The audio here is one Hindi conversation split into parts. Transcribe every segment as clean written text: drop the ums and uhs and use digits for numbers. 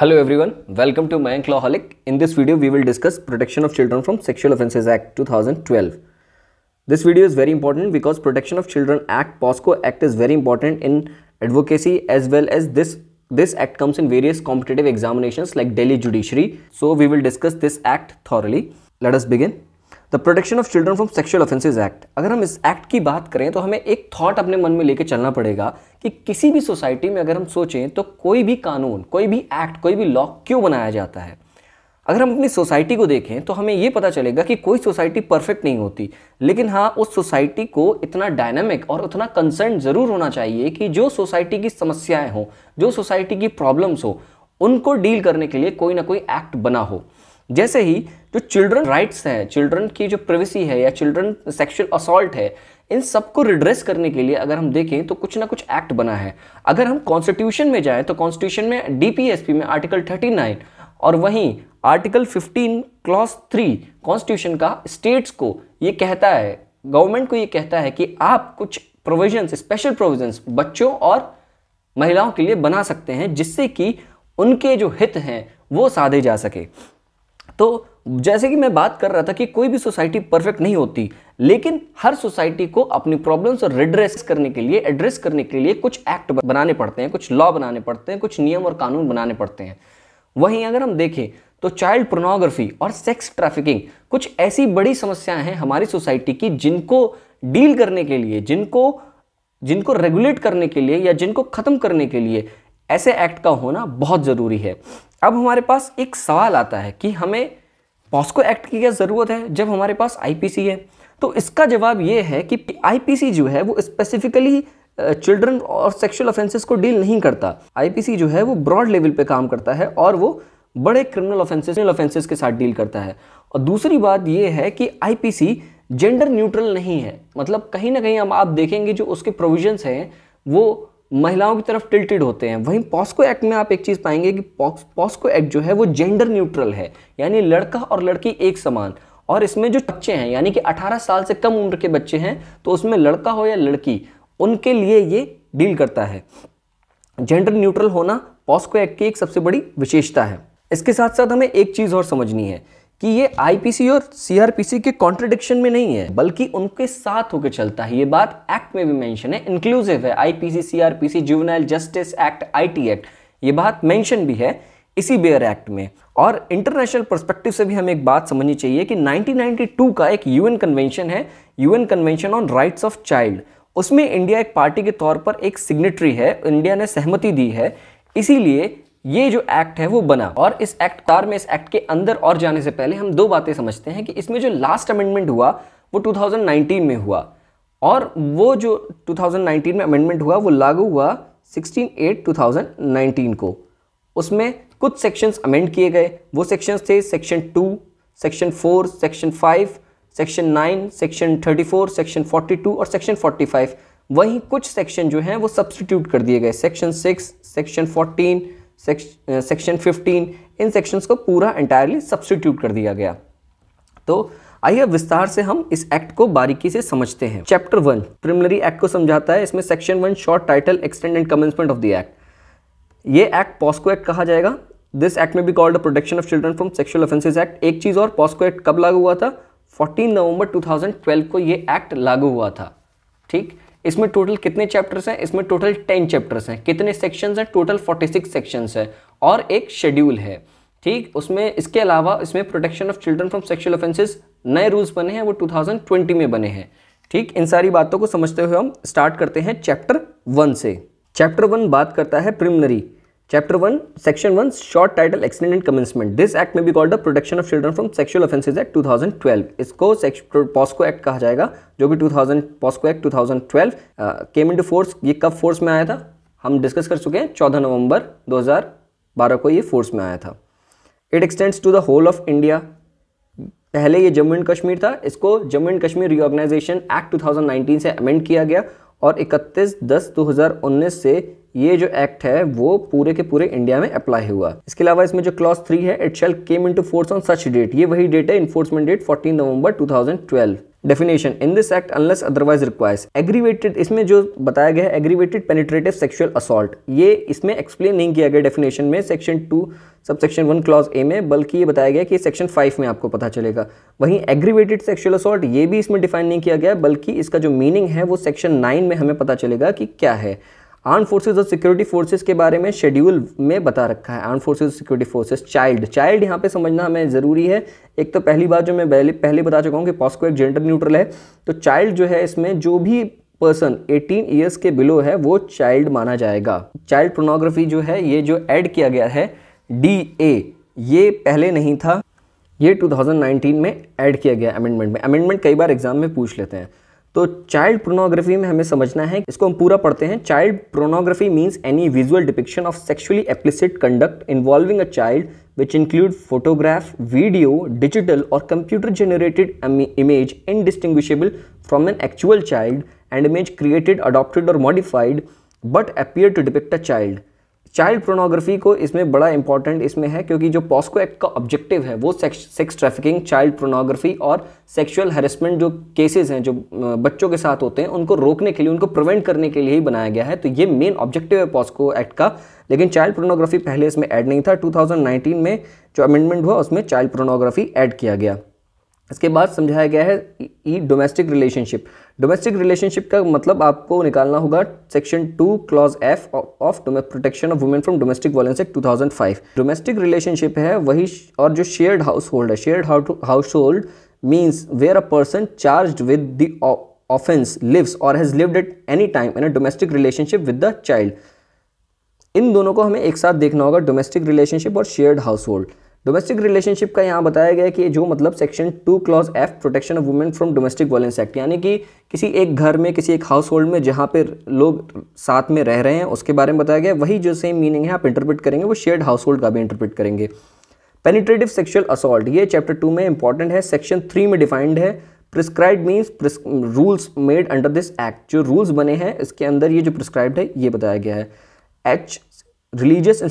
Hello everyone, welcome to Mayank Lawholic. In this video, we will discuss Protection of Children from Sexual Offences Act 2012. This video is very important because Protection of Children Act, POSCO Act is very important in advocacy as well as this act comes in various competitive examinations like Delhi Judiciary. So we will discuss this act thoroughly. Let us begin. The protection of children from sexual offences act. अगर हम इस एक्ट की बात करें तो हमें एक थॉट अपने मन में लेके चलना पड़ेगा कि किसी भी सोसाइटी में अगर हम सोचें तो कोई भी कानून, कोई भी एक्ट, कोई भी लॉ क्यों बनाया जाता है। अगर हम अपनी सोसाइटी को देखें तो हमें ये पता चलेगा कि कोई सोसाइटी परफेक्ट नहीं होती, लेकिन हाँ उस सोसाइटी को इतना डायनामिक और उतना कंसर्न ज़रूर होना चाहिए कि जो सोसाइटी की समस्याएं हो, जो सोसाइटी की प्रॉब्लम्स हो, उनको डील करने के लिए कोई ना कोई एक्ट बना हो। जैसे ही जो चिल्ड्रन राइट्स हैं, चिल्ड्रन की जो प्राइवेसी है या चिल्ड्रन सेक्सुअल असॉल्ट है, इन सबको रिड्रेस करने के लिए अगर हम देखें तो कुछ ना कुछ एक्ट बना है। अगर हम कॉन्स्टिट्यूशन में जाएं तो कॉन्स्टिट्यूशन में डीपीएसपी में आर्टिकल 39 और वहीं आर्टिकल 15 क्लॉज 3 कॉन्स्टिट्यूशन का स्टेट्स को ये कहता है, गवर्नमेंट को ये कहता है कि आप कुछ प्रोविजंस, स्पेशल प्रोविजंस बच्चों और महिलाओं के लिए बना सकते हैं जिससे कि उनके जो हित हैं वो साधे जा सके। तो जैसे कि मैं बात कर रहा था कि कोई भी सोसाइटी परफेक्ट नहीं होती, लेकिन हर सोसाइटी को अपनी प्रॉब्लम्स और रिड्रेस करने के लिए, एड्रेस करने के लिए कुछ एक्ट बनाने पड़ते हैं, कुछ लॉ बनाने पड़ते हैं, कुछ नियम और कानून बनाने पड़ते हैं। वहीं अगर हम देखें तो चाइल्ड पोर्नोग्राफी और सेक्स ट्रैफिकिंग कुछ ऐसी बड़ी समस्याएं हैं हमारी सोसाइटी की जिनको डील करने के लिए, जिनको रेगुलेट करने के लिए या जिनको खत्म करने के लिए ऐसे एक्ट का होना बहुत ज़रूरी है। अब हमारे पास एक सवाल आता है कि हमें पॉस्को एक्ट की क्या ज़रूरत है जब हमारे पास आईपीसी है। तो इसका जवाब ये है कि आईपीसी जो है वो स्पेसिफिकली चिल्ड्रन और सेक्सुअल ऑफेंसेस को डील नहीं करता। आईपीसी जो है वो ब्रॉड लेवल पे काम करता है और वो बड़े क्रिमिनल ऑफेंसेस के साथ डील करता है। और दूसरी बात ये है कि आईपीसी जेंडर न्यूट्रल नहीं है, मतलब कहीं ना कहीं अब आप देखेंगे जो उसके प्रोविजंस हैं वो महिलाओं की तरफ टिल्टेड होते हैं। वहीं पॉस्को एक्ट में आप एक चीज़ पाएंगे कि पॉस्को एक्ट जो है वो जेंडर न्यूट्रल है, यानी लड़का और लड़की एक समान। और इसमें जो बच्चे हैं यानी कि 18 साल से कम उम्र के बच्चे हैं तो उसमें लड़का हो या लड़की, उनके लिए ये डील करता है। जेंडर न्यूट्रल होना पॉस्को एक्ट की एक सबसे बड़ी विशेषता है। इसके साथ साथ हमें एक चीज़ और समझनी है कि ये आईपीसी और सीआरपीसी के कॉन्ट्रडिक्शन में नहीं है, बल्कि उनके साथ होकर चलता है। ये बात एक्ट में भी मेंशन है, इंक्लूसिव है। IPC, CrPC, juvenile justice act, IT act, ये बात मेंशन भी है इसी बेयर एक्ट में। और इंटरनेशनल पर्सपेक्टिव से भी हमें एक बात समझनी चाहिए कि 1992 का एक यूएन कन्वेंशन है, UN convention on rights of child. उसमें इंडिया एक पार्टी के तौर पर एक सिग्नेटरी है, इंडिया ने सहमति दी है, इसीलिए ये जो एक्ट है वो बना। और इस एक्ट के अंदर और जाने से पहले हम दो बातें समझते हैं कि इसमें जो लास्ट अमेंडमेंट हुआ वो 2019 में हुआ, और वो जो 2019 में अमेंडमेंट हुआ वो लागू हुआ 16/8/2019 को। उसमें कुछ सेक्शंस अमेंड किए गए। वो सेक्शंस थे section 2, section 4, section 5, section 9, section 34, section 42 और सेक्शन 45। वहीं कुछ सेक्शन जो हैं वो सब्सटीट्यूट कर दिए गए, सेक्शन 6, सेक्शन 14, सेक्शन 15, इन सेक्शंस को पूरा एंटायरली सब्स्टिट्यूट कर दिया गया। तो आइए विस्तार से हम इस एक्ट को बारीकी से समझते हैं। चैप्टर 1 प्रिलिमिनरी एक्ट को समझाता है। इसमें section 1 short title, extend and commencement of the act. ये एक्ट पॉस्को एक्ट कहा जाएगा। This act may be called the protection of children from sexual offences act. एक चीज और, पॉस्को एक्ट कब लागू हुआ था? 14 नवंबर 2012 को ये एक्ट लागू हुआ था। ठीक, इसमें टोटल कितने चैप्टर्स हैं? इसमें टोटल 10 चैप्टर्स हैं। कितने सेक्शंस हैं? टोटल 46 सेक्शंस हैं और एक शेड्यूल है। ठीक, उसमें इसके अलावा इसमें protection of children from sexual offences नए रूल्स बने हैं, वो 2020 में बने हैं। ठीक, इन सारी बातों को समझते हुए हम स्टार्ट करते हैं चैप्टर 1 से। चैप्टर 1 बात करता है preliminary. Chapter 1 section 1 short title, extend and commencement. This act may be called the protection of children from sexual offences act 2012। इसको पॉस्को एक्ट कहा जाएगा, जो कि POCSO act 2012 came into force. ये कब फोर्स में आया था हम डिस्कस कर चुके हैं, 14 नवंबर 2012 को ये फोर्स में आया था। It extends to the whole of India. पहले ये जम्मू एंड कश्मीर था, इसको Jammu and Kashmir reorganisation act 2019 से अमेंड किया गया और 31/10/2019 से ये जो एक्ट है वो पूरे के पूरे इंडिया में अप्लाई हुआ। इसके अलावा इसमें जो क्लॉज 3 है, it shall came into force on such date. ये वही डेट है, इन्फोर्समेंट डेट 14 नवंबर 2012। Definition in this act unless otherwise requires. Aggravated, इसमें जो बताया गया है एग्रीवेटेड पेनिट्रेटिव सेक्सुअल असॉल्ट, ये इसमें एक्सप्लेन नहीं किया गया डेफिनेशन में सेक्शन 2 सबसेक्शन 1 क्लॉज ए में, बल्कि ये बताया गया कि सेक्शन 5 में आपको पता चलेगा। वहीं एग्रीवेटेड सेक्सुअल असॉल्ट ये भी इसमें डिफाइन नहीं किया गया, बल्कि इसका जो मीनिंग है वो सेक्शन 9 में हमें पता चलेगा कि क्या है। आर्म फोर्सेज और सिक्योरिटी फोर्सेज के बारे में शेड्यूल में बता रखा है। आर्म फोर्सेज और सिक्योरिटी फोर्सेज, चाइल्ड यहाँ पे समझना हमें ज़रूरी है। एक तो पहली बात जो मैं पहले बता चुका हूँ कि पॉस्को एक जेंडर न्यूट्रल है, तो चाइल्ड जो है इसमें जो भी पर्सन 18 ईयर्स के बिलो है वो चाइल्ड माना जाएगा। चाइल्ड पोर्नोग्राफी जो है ये जो ऐड किया गया है DA, ये पहले नहीं था, ये 2019 में ऐड किया गया अमेंडमेंट में। अमेंडमेंट कई बार एग्जाम में पूछ लेते हैं। तो चाइल्ड पोर्नोग्राफी में हमें समझना है, इसको हम पूरा पढ़ते हैं। Child pornography means any visual depiction of sexually explicit conduct involving a child which include photograph, video, digital or computer generated image indistinguishable from an actual child and image created, adopted or modified but appear to depict a child। Child pornography को इसमें बड़ा इंपॉर्टेंट इसमें है क्योंकि जो पॉस्को एक्ट का ऑब्जेक्टिव है वो सेक्स ट्रैफिकिंग, चाइल्ड पोर्नोग्राफी और सेक्सुअल हैरेसमेंट जो केसेस हैं जो बच्चों के साथ होते हैं उनको रोकने के लिए, उनको प्रिवेंट करने के लिए ही बनाया गया है। तो ये मेन ऑब्जेक्टिव है पॉस्को एक्ट का। लेकिन चाइल्ड पोर्नोग्राफी पहले इसमें ऐड नहीं था। 2019 में जो अमेंडमेंट हुआ उसमें चाइल्ड पोर्नोग्राफी ऐड किया गया। इसके बाद समझाया गया है डोमेस्टिक रिलेशनशिप। डोमेस्टिक रिलेशनशिप का मतलब आपको निकालना होगा section 2 clause F of protection of women from domestic violence act 2005। Domestic relationship है वही, और जो शेयर्ड हाउस होल्ड है, shared household means where a person charged with the offence lives or has lived at any time in a domestic relationship with the child. इन दोनों को हमें एक साथ देखना होगा, डोमेस्टिक रिलेशनशिप और shared household. Domestic relationship का यहाँ बताया गया है कि जो मतलब section 2 clause F protection of women from domestic violence act, यानी कि किसी एक घर में, किसी एक हाउस होल्ड में जहाँ पे लोग साथ में रह रहे हैं उसके बारे में बताया गया। वही जो सेम मीनिंग है आप इंटरप्रेट करेंगे वो शेयर्ड हाउस होल्ड का भी इंटरप्रेट करेंगे। पेनिट्रेटिव सेक्सुअल असॉल्ट, ये चैप्टर 2 में इंपॉर्टेंट है, सेक्शन 3 में डिफाइंड है। Prescribed means rules made under this act, जो रूल्स बने हैं इसके अंदर ये जो प्रिस्क्राइब्ड है ये बताया गया है। H religious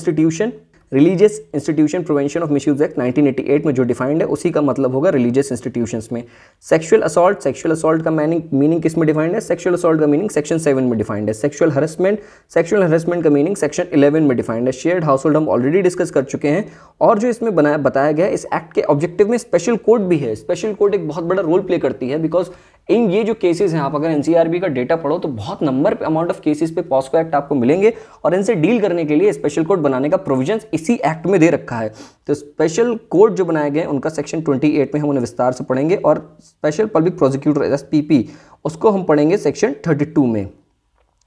institution prevention of misuse act 1988 में जो डिफाइंड है उसी का मतलब होगा रिलीजियस इंस्टीट्यूशंस में। सेक्सुअल असॉल्ट का मीनिंग किस में डिफाइंड है? सेक्सुअल असॉल्ट का मीनिंग सेक्शन 7 में डिफाइंड है। सेक्सुअल हरेसमेंट का मीनिंग सेक्शन 11 में डिफाइंड है। शेयर्ड हाउस होल्ड हम ऑलरेडी डिस्कस कर चुके हैं। और जो इसमें बताया गया है इस एक्ट के ऑब्जेक्टिव में स्पेशल कोड भी है। स्पेशल कोड एक बहुत बड़ा रोल प्ले करती है, बिकॉज इन ये जो केसेस हैं, आप अगर एनसीआरबी का डेटा पढ़ो तो बहुत नंबर पे अमाउंट ऑफ केसेस पे पॉस्को एक्ट आपको मिलेंगे और इनसे डील करने के लिए स्पेशल कोड बनाने का प्रोविजंस इसी एक्ट में दे रखा है। तो स्पेशल कोड जो बनाए गए उनका सेक्शन 28 में हम उन्हें विस्तार से पढ़ेंगे और स्पेशल पब्लिक प्रोसिक्यूटर SPP उसको हम पढ़ेंगे सेक्शन 32 में।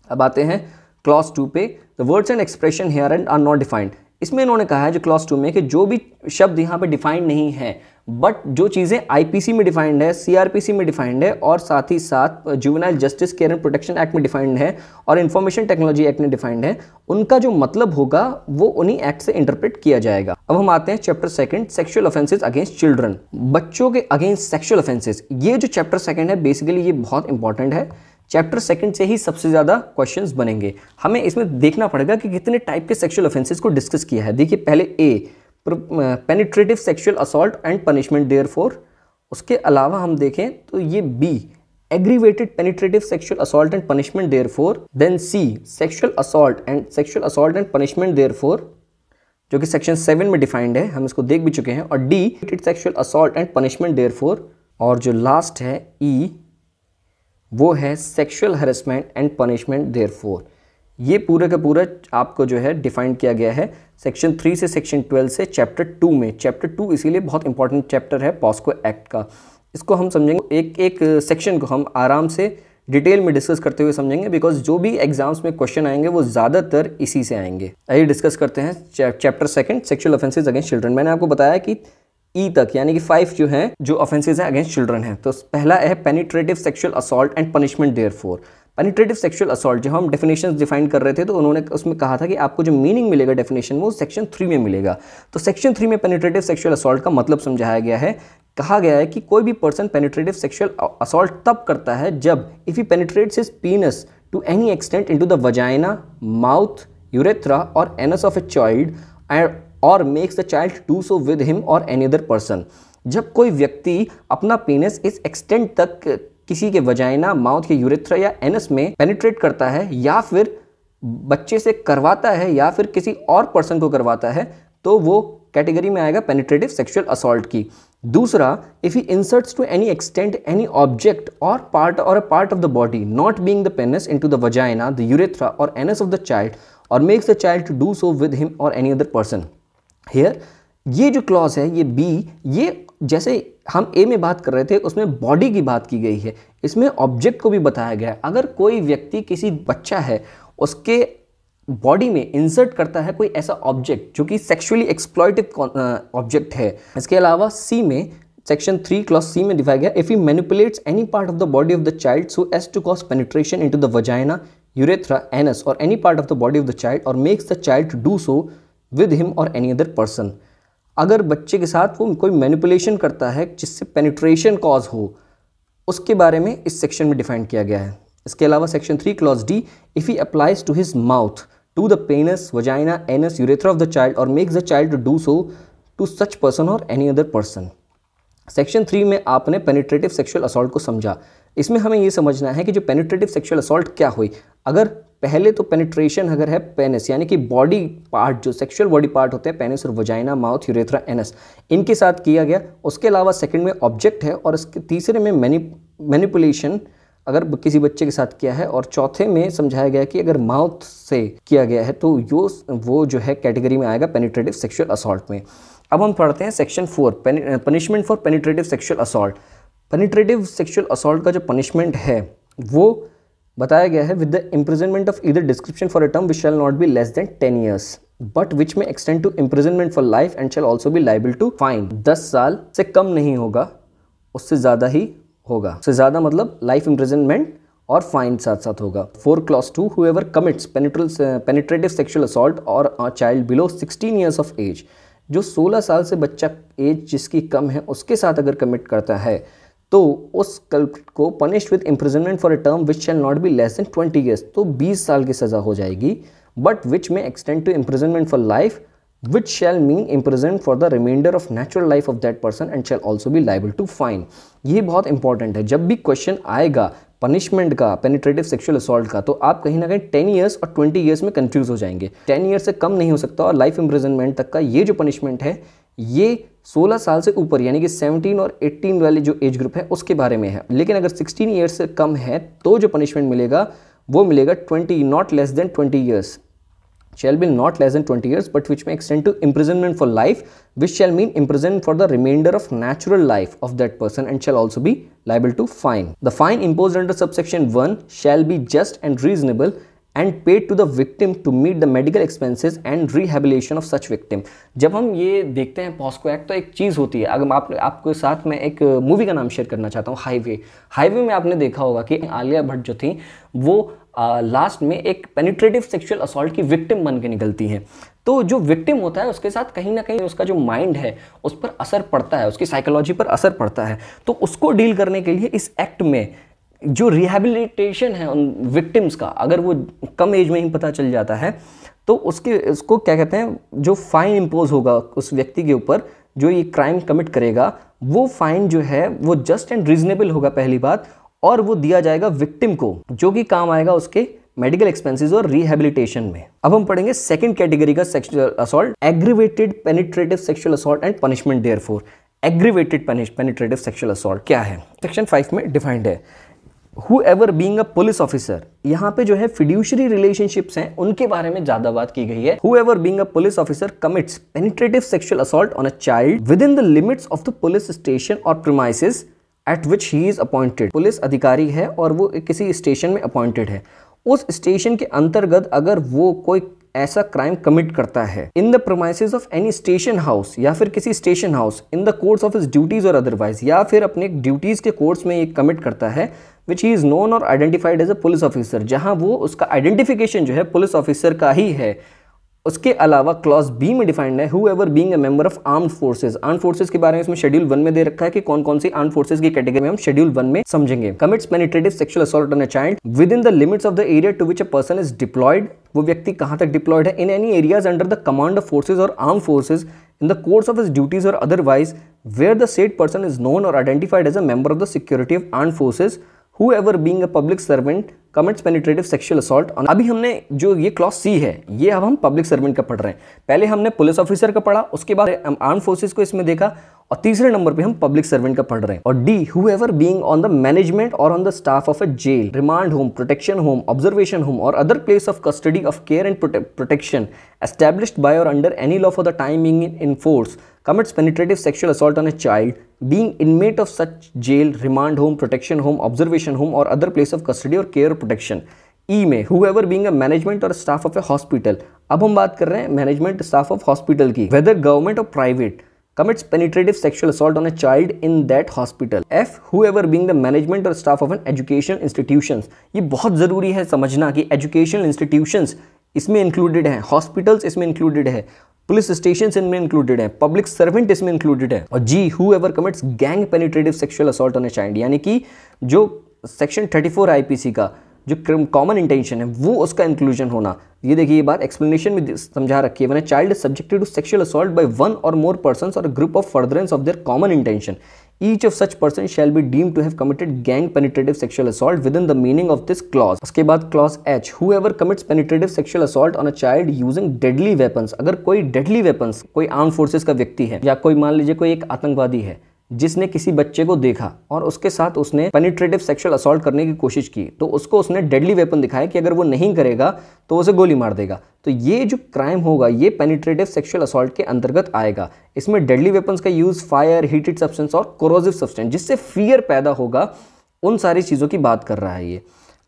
अब आते हैं क्लॉज 2 पे। The words and expression here and are not defined. इसमें इन्होंने कहा है जो क्लॉज 2 में कि जो भी शब्द यहाँ पे डिफाइंड नहीं है, बट जो चीज़ें IPC में डिफाइंड है, CRPC में डिफाइंड है और साथ ही साथ juvenile justice care and protection act में डिफाइंड है और इंफॉर्मेशन टेक्नोलॉजी एक्ट में डिफाइंड है, उनका जो मतलब होगा वो उन्हीं एक्ट से इंटरप्रेट किया जाएगा। अब हम आते हैं chapter 2 sexual offences against children, बच्चों के अगेंस्ट सेक्सुअल ऑफेंसेस। ये जो चैप्टर 2 है बेसिकली ये बहुत इंपॉर्टेंट है। चैप्टर 2 से ही सबसे ज़्यादा क्वेश्चंस बनेंगे। हमें इसमें देखना पड़ेगा कि कितने टाइप के सेक्सुअल ऑफेंसेस को डिस्कस किया है। देखिए पहले A penetrative sexual assault and punishment therefor. उसके अलावा हम देखें तो ये B aggravated penetrative sexual assault and punishment therefor. Then C sexual assault and punishment therefor, जो कि सेक्शन 7 में डिफाइंड है, हम इसको देख भी चुके हैं। और D sexual assault and punishment therefore. और जो लास्ट है E वो है sexual harassment and punishment therefore. ये पूरे का पूरा आपको जो है डिफाइन किया गया है सेक्शन 3 से सेक्शन 12 से चैप्टर 2 में। चैप्टर 2 इसीलिए बहुत इंपॉर्टेंट चैप्टर है पॉस्को एक्ट का। इसको हम समझेंगे, एक सेक्शन को हम आराम से डिटेल में डिस्कस करते हुए समझेंगे, बिकॉज जो भी एग्जाम्स में क्वेश्चन आएंगे वो ज़्यादातर इसी से आएंगे। आइए डिस्कस करते हैं chapter 2 sexual offences against children. मैंने आपको बताया कि E तक यानी कि 5 जो हैं जो ऑफेंसेस हैं अगेंस्ट चिल्ड्रन हैं। तो पहला है penetrative sexual assault and punishment therefore. Penetrative sexual assault जो हम डेफिनेशंस डिफाइन कर रहे थे तो उन्होंने उसमें कहा था कि आपको जो मीनिंग मिलेगा डेफिनेशन वो सेक्शन 3 में मिलेगा। तो सेक्शन 3 में पेनिट्रेटिव सेक्सुअल असॉल्ट का मतलब समझाया गया है। कहा गया है कि कोई भी पर्सन पेनिट्रेटिव सेक्सुअल असॉल्ट तब करता है जब if he penetrates his penis to any extent into the vagina, mouth, urethra or anus of a child or makes the child do so with him or any other person। जब कोई व्यक्ति अपना पेनिस इस एक्सटेंट तक किसी के वजाइना, माउथ के यूरेथ्रा या एनस में पेनिट्रेट करता है या फिर बच्चे से करवाता है या फिर किसी और पर्सन को करवाता है, तो वो कैटेगरी में आएगा पेनिट्रेटिव सेक्सुअल असॉल्ट की। दूसरा, if he inserts to any extent any object or part of the body not being the penis into the vagina, the urethra or anus of the child or makes the child to do so with him or any other person. Here ये जो क्लॉज है, ये बी, ये जैसे हम ए में बात कर रहे थे उसमें बॉडी की बात की गई है, इसमें ऑब्जेक्ट को भी बताया गया है। अगर कोई व्यक्ति, किसी बच्चा है, उसके बॉडी में इंसर्ट करता है कोई ऐसा ऑब्जेक्ट जो कि सेक्सुअली एक्सप्लॉइटिव ऑब्जेक्ट है। इसके अलावा सी में, सेक्शन 3 क्लॉज सी में दिखाया गया, if he manipulates any part of the body of the child so as to cause penetration into the vagina, urethra, anus or any part of the body of the child or makes the child to do so with him or any other person. अगर बच्चे के साथ वो कोई मैनिपुलेशन करता है जिससे पेनिट्रेशन कॉज हो, उसके बारे में इस सेक्शन में डिफाइन किया गया है। इसके अलावा section 3 clause D, if he applies to his mouth to the penis, vagina, anus, urethra of the child or makes the child to do so to such person or any other person. Section 3 में आपने पेनिट्रेटिव सेक्सुअल असॉल्ट को समझा। इसमें हमें ये समझना है कि जो पेनिट्रेटिव सेक्सुअल असॉल्ट क्या हुई। अगर पहले तो पेनिट्रेशन अगर है पेनिस यानी कि बॉडी पार्ट, जो सेक्सुअल बॉडी पार्ट होते हैं पेनिस और वजाइना, माउथ, यूरेथ्रा, एनस, इनके साथ किया गया। उसके अलावा सेकंड में ऑब्जेक्ट है और इसके तीसरे में मैनिपुलेशन अगर किसी बच्चे के साथ किया है और चौथे में समझाया गया कि अगर माउथ से किया गया है तो वो जो है कैटेगरी में आएगा पेनिट्रेटिव सेक्सुअल असॉल्ट में। अब हम पढ़ते हैं section 4, punishment for penetrative sexual assault. Penetrative sexual assault का जो पनिशमेंट है वो बताया गया है with the imprisonment of either description for a term which shall not be less than 10 years but which may extend to imprisonment for life and shall also be liable to fine. 10 साल से कम नहीं होगा, उससे ज़्यादा ही होगा। उससे ज़्यादा मतलब लाइफ इम्प्रिजनमेंट और फाइन साथ साथ होगा। 4 clause 2, whoever commits penetrative sexual assault or a child below 16 years of age, जो 16 साल से बच्चा एज जिसकी कम है उसके साथ अगर कमिट करता है तो उस कल्प्रिट को punished with imprisonment for a term which shall not be less than 20 years, तो 20 साल की सज़ा हो जाएगी, but which may extend to imprisonment for life which shall mean imprisoned for the remainder of natural life of that person and shall also be liable to fine। ये बहुत इंपॉर्टेंट है। जब भी क्वेश्चन आएगा पनिशमेंट का, पेनिट्रेटिव सेक्सुअल असॉल्ट का, तो आप कहीं ना कहीं 10 years और 20 years में कंफ्यूज हो जाएंगे। 10 years से कम नहीं हो सकता और लाइफ इम्प्रिजनमेंट तक का ये जो पनिशमेंट है ये 16 साल से ऊपर यानी कि 17 और 18 वाले जो एज ग्रुप है उसके बारे में है। लेकिन अगर 16 years से कम है तो जो पनिशमेंट मिलेगा वो मिलेगा 20, not less than 20 years, shall be not less than 20 years but which may extend to imprisonment for life which shall mean imprisonment for the remainder of natural life of that person and shall also be liable to fine। The fine imposed under subsection 1 shall be just and reasonable and paid to the victim to meet the medical expenses and rehabilitation of such victim। जब हम ये देखते हैं पॉस्को एक्ट तो एक चीज़ होती है। अगर आपको साथ में एक मूवी का नाम शेयर करना चाहता हूँ, हाईवे में आपने देखा होगा कि आलिया भट्ट जो थी वो लास्ट में एक पेनिट्रेटिव सेक्सुअल असॉल्ट की विक्टिम बन के निकलती हैं। तो जो विक्टिम होता है उसके साथ कहीं ना कहीं उसका जो माइंड है उस पर असर पड़ता है, उसकी साइकोलॉजी पर असर पड़ता है। तो उसको डील करने के लिए इस एक्ट में जो रिहैबिलिटेशन है उन विक्टिम्स का, अगर वो कम एज में ही पता चल जाता है तो उसको क्या कहते हैं, जो फाइन इम्पोज होगा उस व्यक्ति के ऊपर जो ये क्राइम कमिट करेगा, वो फाइन जो है वो जस्ट एंड रीजनेबल होगा पहली बात, और वो दिया जाएगा विक्टिम को जो कि काम आएगा उसके मेडिकल एक्सपेंसेस और रिहैबिलिटेशन में। अब हम पढ़ेंगे सेकंड कैटेगरी का sexual assault, aggravated penetrative sexual assault and punishment therefore. Aggravated penetrative sexual assault क्या है, सेक्शन 5 में डिफाइंड है। whoever being a police officer, यहाँ पे जो है फिड्यूशरी रिलेशनशिप्स हैं उनके बारे में ज्यादा बात की गई है। whoever being a police officer commits penetrative sexual assault on a child within the limits of the police station or premises at which he is appointed। Police अधिकारी है और वो किसी स्टेशन में अपॉइंटेड है, उस स्टेशन के अंतर्गत अगर वो कोई ऐसा क्राइम कमिट करता है in the premises of any station house या फिर किसी station house in the course of his duties or otherwise, या फिर अपने ड्यूटीज के कोर्स में ये कमिट करता है which he is known or identified as a police officer, जहां वो उसका आइडेंटिफिकेशन जो है पुलिस ऑफिसर का ही है। उसके अलावा क्लॉज बी में डिफाइंड है whoever being a member of armed forces। Armed forces के बारे में इसमें शेड्यूल 1 में दे रखा है कि कौन कौन सी आर्म्ड फोर्सेज की कैटेगरी में हम शेड्यूल 1 में समझेंगे। commits penetrative sexual assault on a child within the limits of the area to which a person is deployed। वो व्यक्ति कहां तक डिप्लॉयड है, in any areas under the command of forces or armed forces in the course of his duties or otherwise where the said person is known or identified as a member of the security of armed forces whoever being a public servant commits penetrative sexual assault on। अभी हमने जो ये क्लॉज सी है ये अब हम पब्लिक सर्वेंट का पढ़ रहे हैं। पहले हमने पुलिस ऑफिसर का पढ़ा, उसके बाद आर्म फोर्सेस को इसमें देखा और तीसरे नंबर पे हम पब्लिक सर्वेंट का पढ़ रहे हैं। और D whoever being on the management or on the staff of a jail, remand home, protection home, observation home or other place of custody of care and protection established by or under any law for the time being in force commits penetrative sexual assault on a child being inmate of such jail, remand home, protection home, observation home or other place of custody or care or protection। ई में whoever being a management or staff of a hospital। अब हम बात कर रहे हैं मैनेजमेंट स्टाफ ऑफ हॉस्पिटल की, whether government or private commits penetrative sexual assault on a child in that hospital। F whoever being the management or staff of an educational institutions। ये बहुत ज़रूरी है समझना कि educational institutions इसमें included हैं, hospitals इसमें included है, पुलिस स्टेशन इनमें इंक्लूडेड है, पब्लिक सर्वेंट इसमें इंक्लूडेड है। और जी whoever commits gang penetrative sexual assault on a child, यानी कि जो सेक्शन 34 आईपीसी का जो कॉमन इंटेंशन है वो उसका इंक्लूजन होना। ये देखिए ये बात एक्सप्लेनेशन में समझा रखी है। When a child is subjected to sexual assault by one or more persons or a group of furtherance of their common intention each of such person shall be deemed to have committed gang penetrative sexual assault within the meaning of this clause. उसके बाद clause H whoever commits penetrative sexual assault on a child using deadly weapons। अगर कोई डेडली वेपन्स, कोई आर्म फोर्सेस का व्यक्ति है या कोई मान लीजिए कोई एक आतंकवादी है जिसने किसी बच्चे को देखा और उसके साथ उसने पेनिट्रेटिव सेक्सुअल असॉल्ट करने की कोशिश की, तो उसको उसने डेडली वेपन दिखाया कि अगर वो नहीं करेगा तो उसे गोली मार देगा, तो ये जो क्राइम होगा ये पेनिट्रेटिव सेक्सुअल असॉल्ट के अंतर्गत आएगा। इसमें डेडली वेपन्स का यूज, फायर, हीटेड सब्सटेंस और कोरोसिव सब्सटेंस जिससे फियर पैदा होगा, उन सारी चीज़ों की बात कर रहा है ये।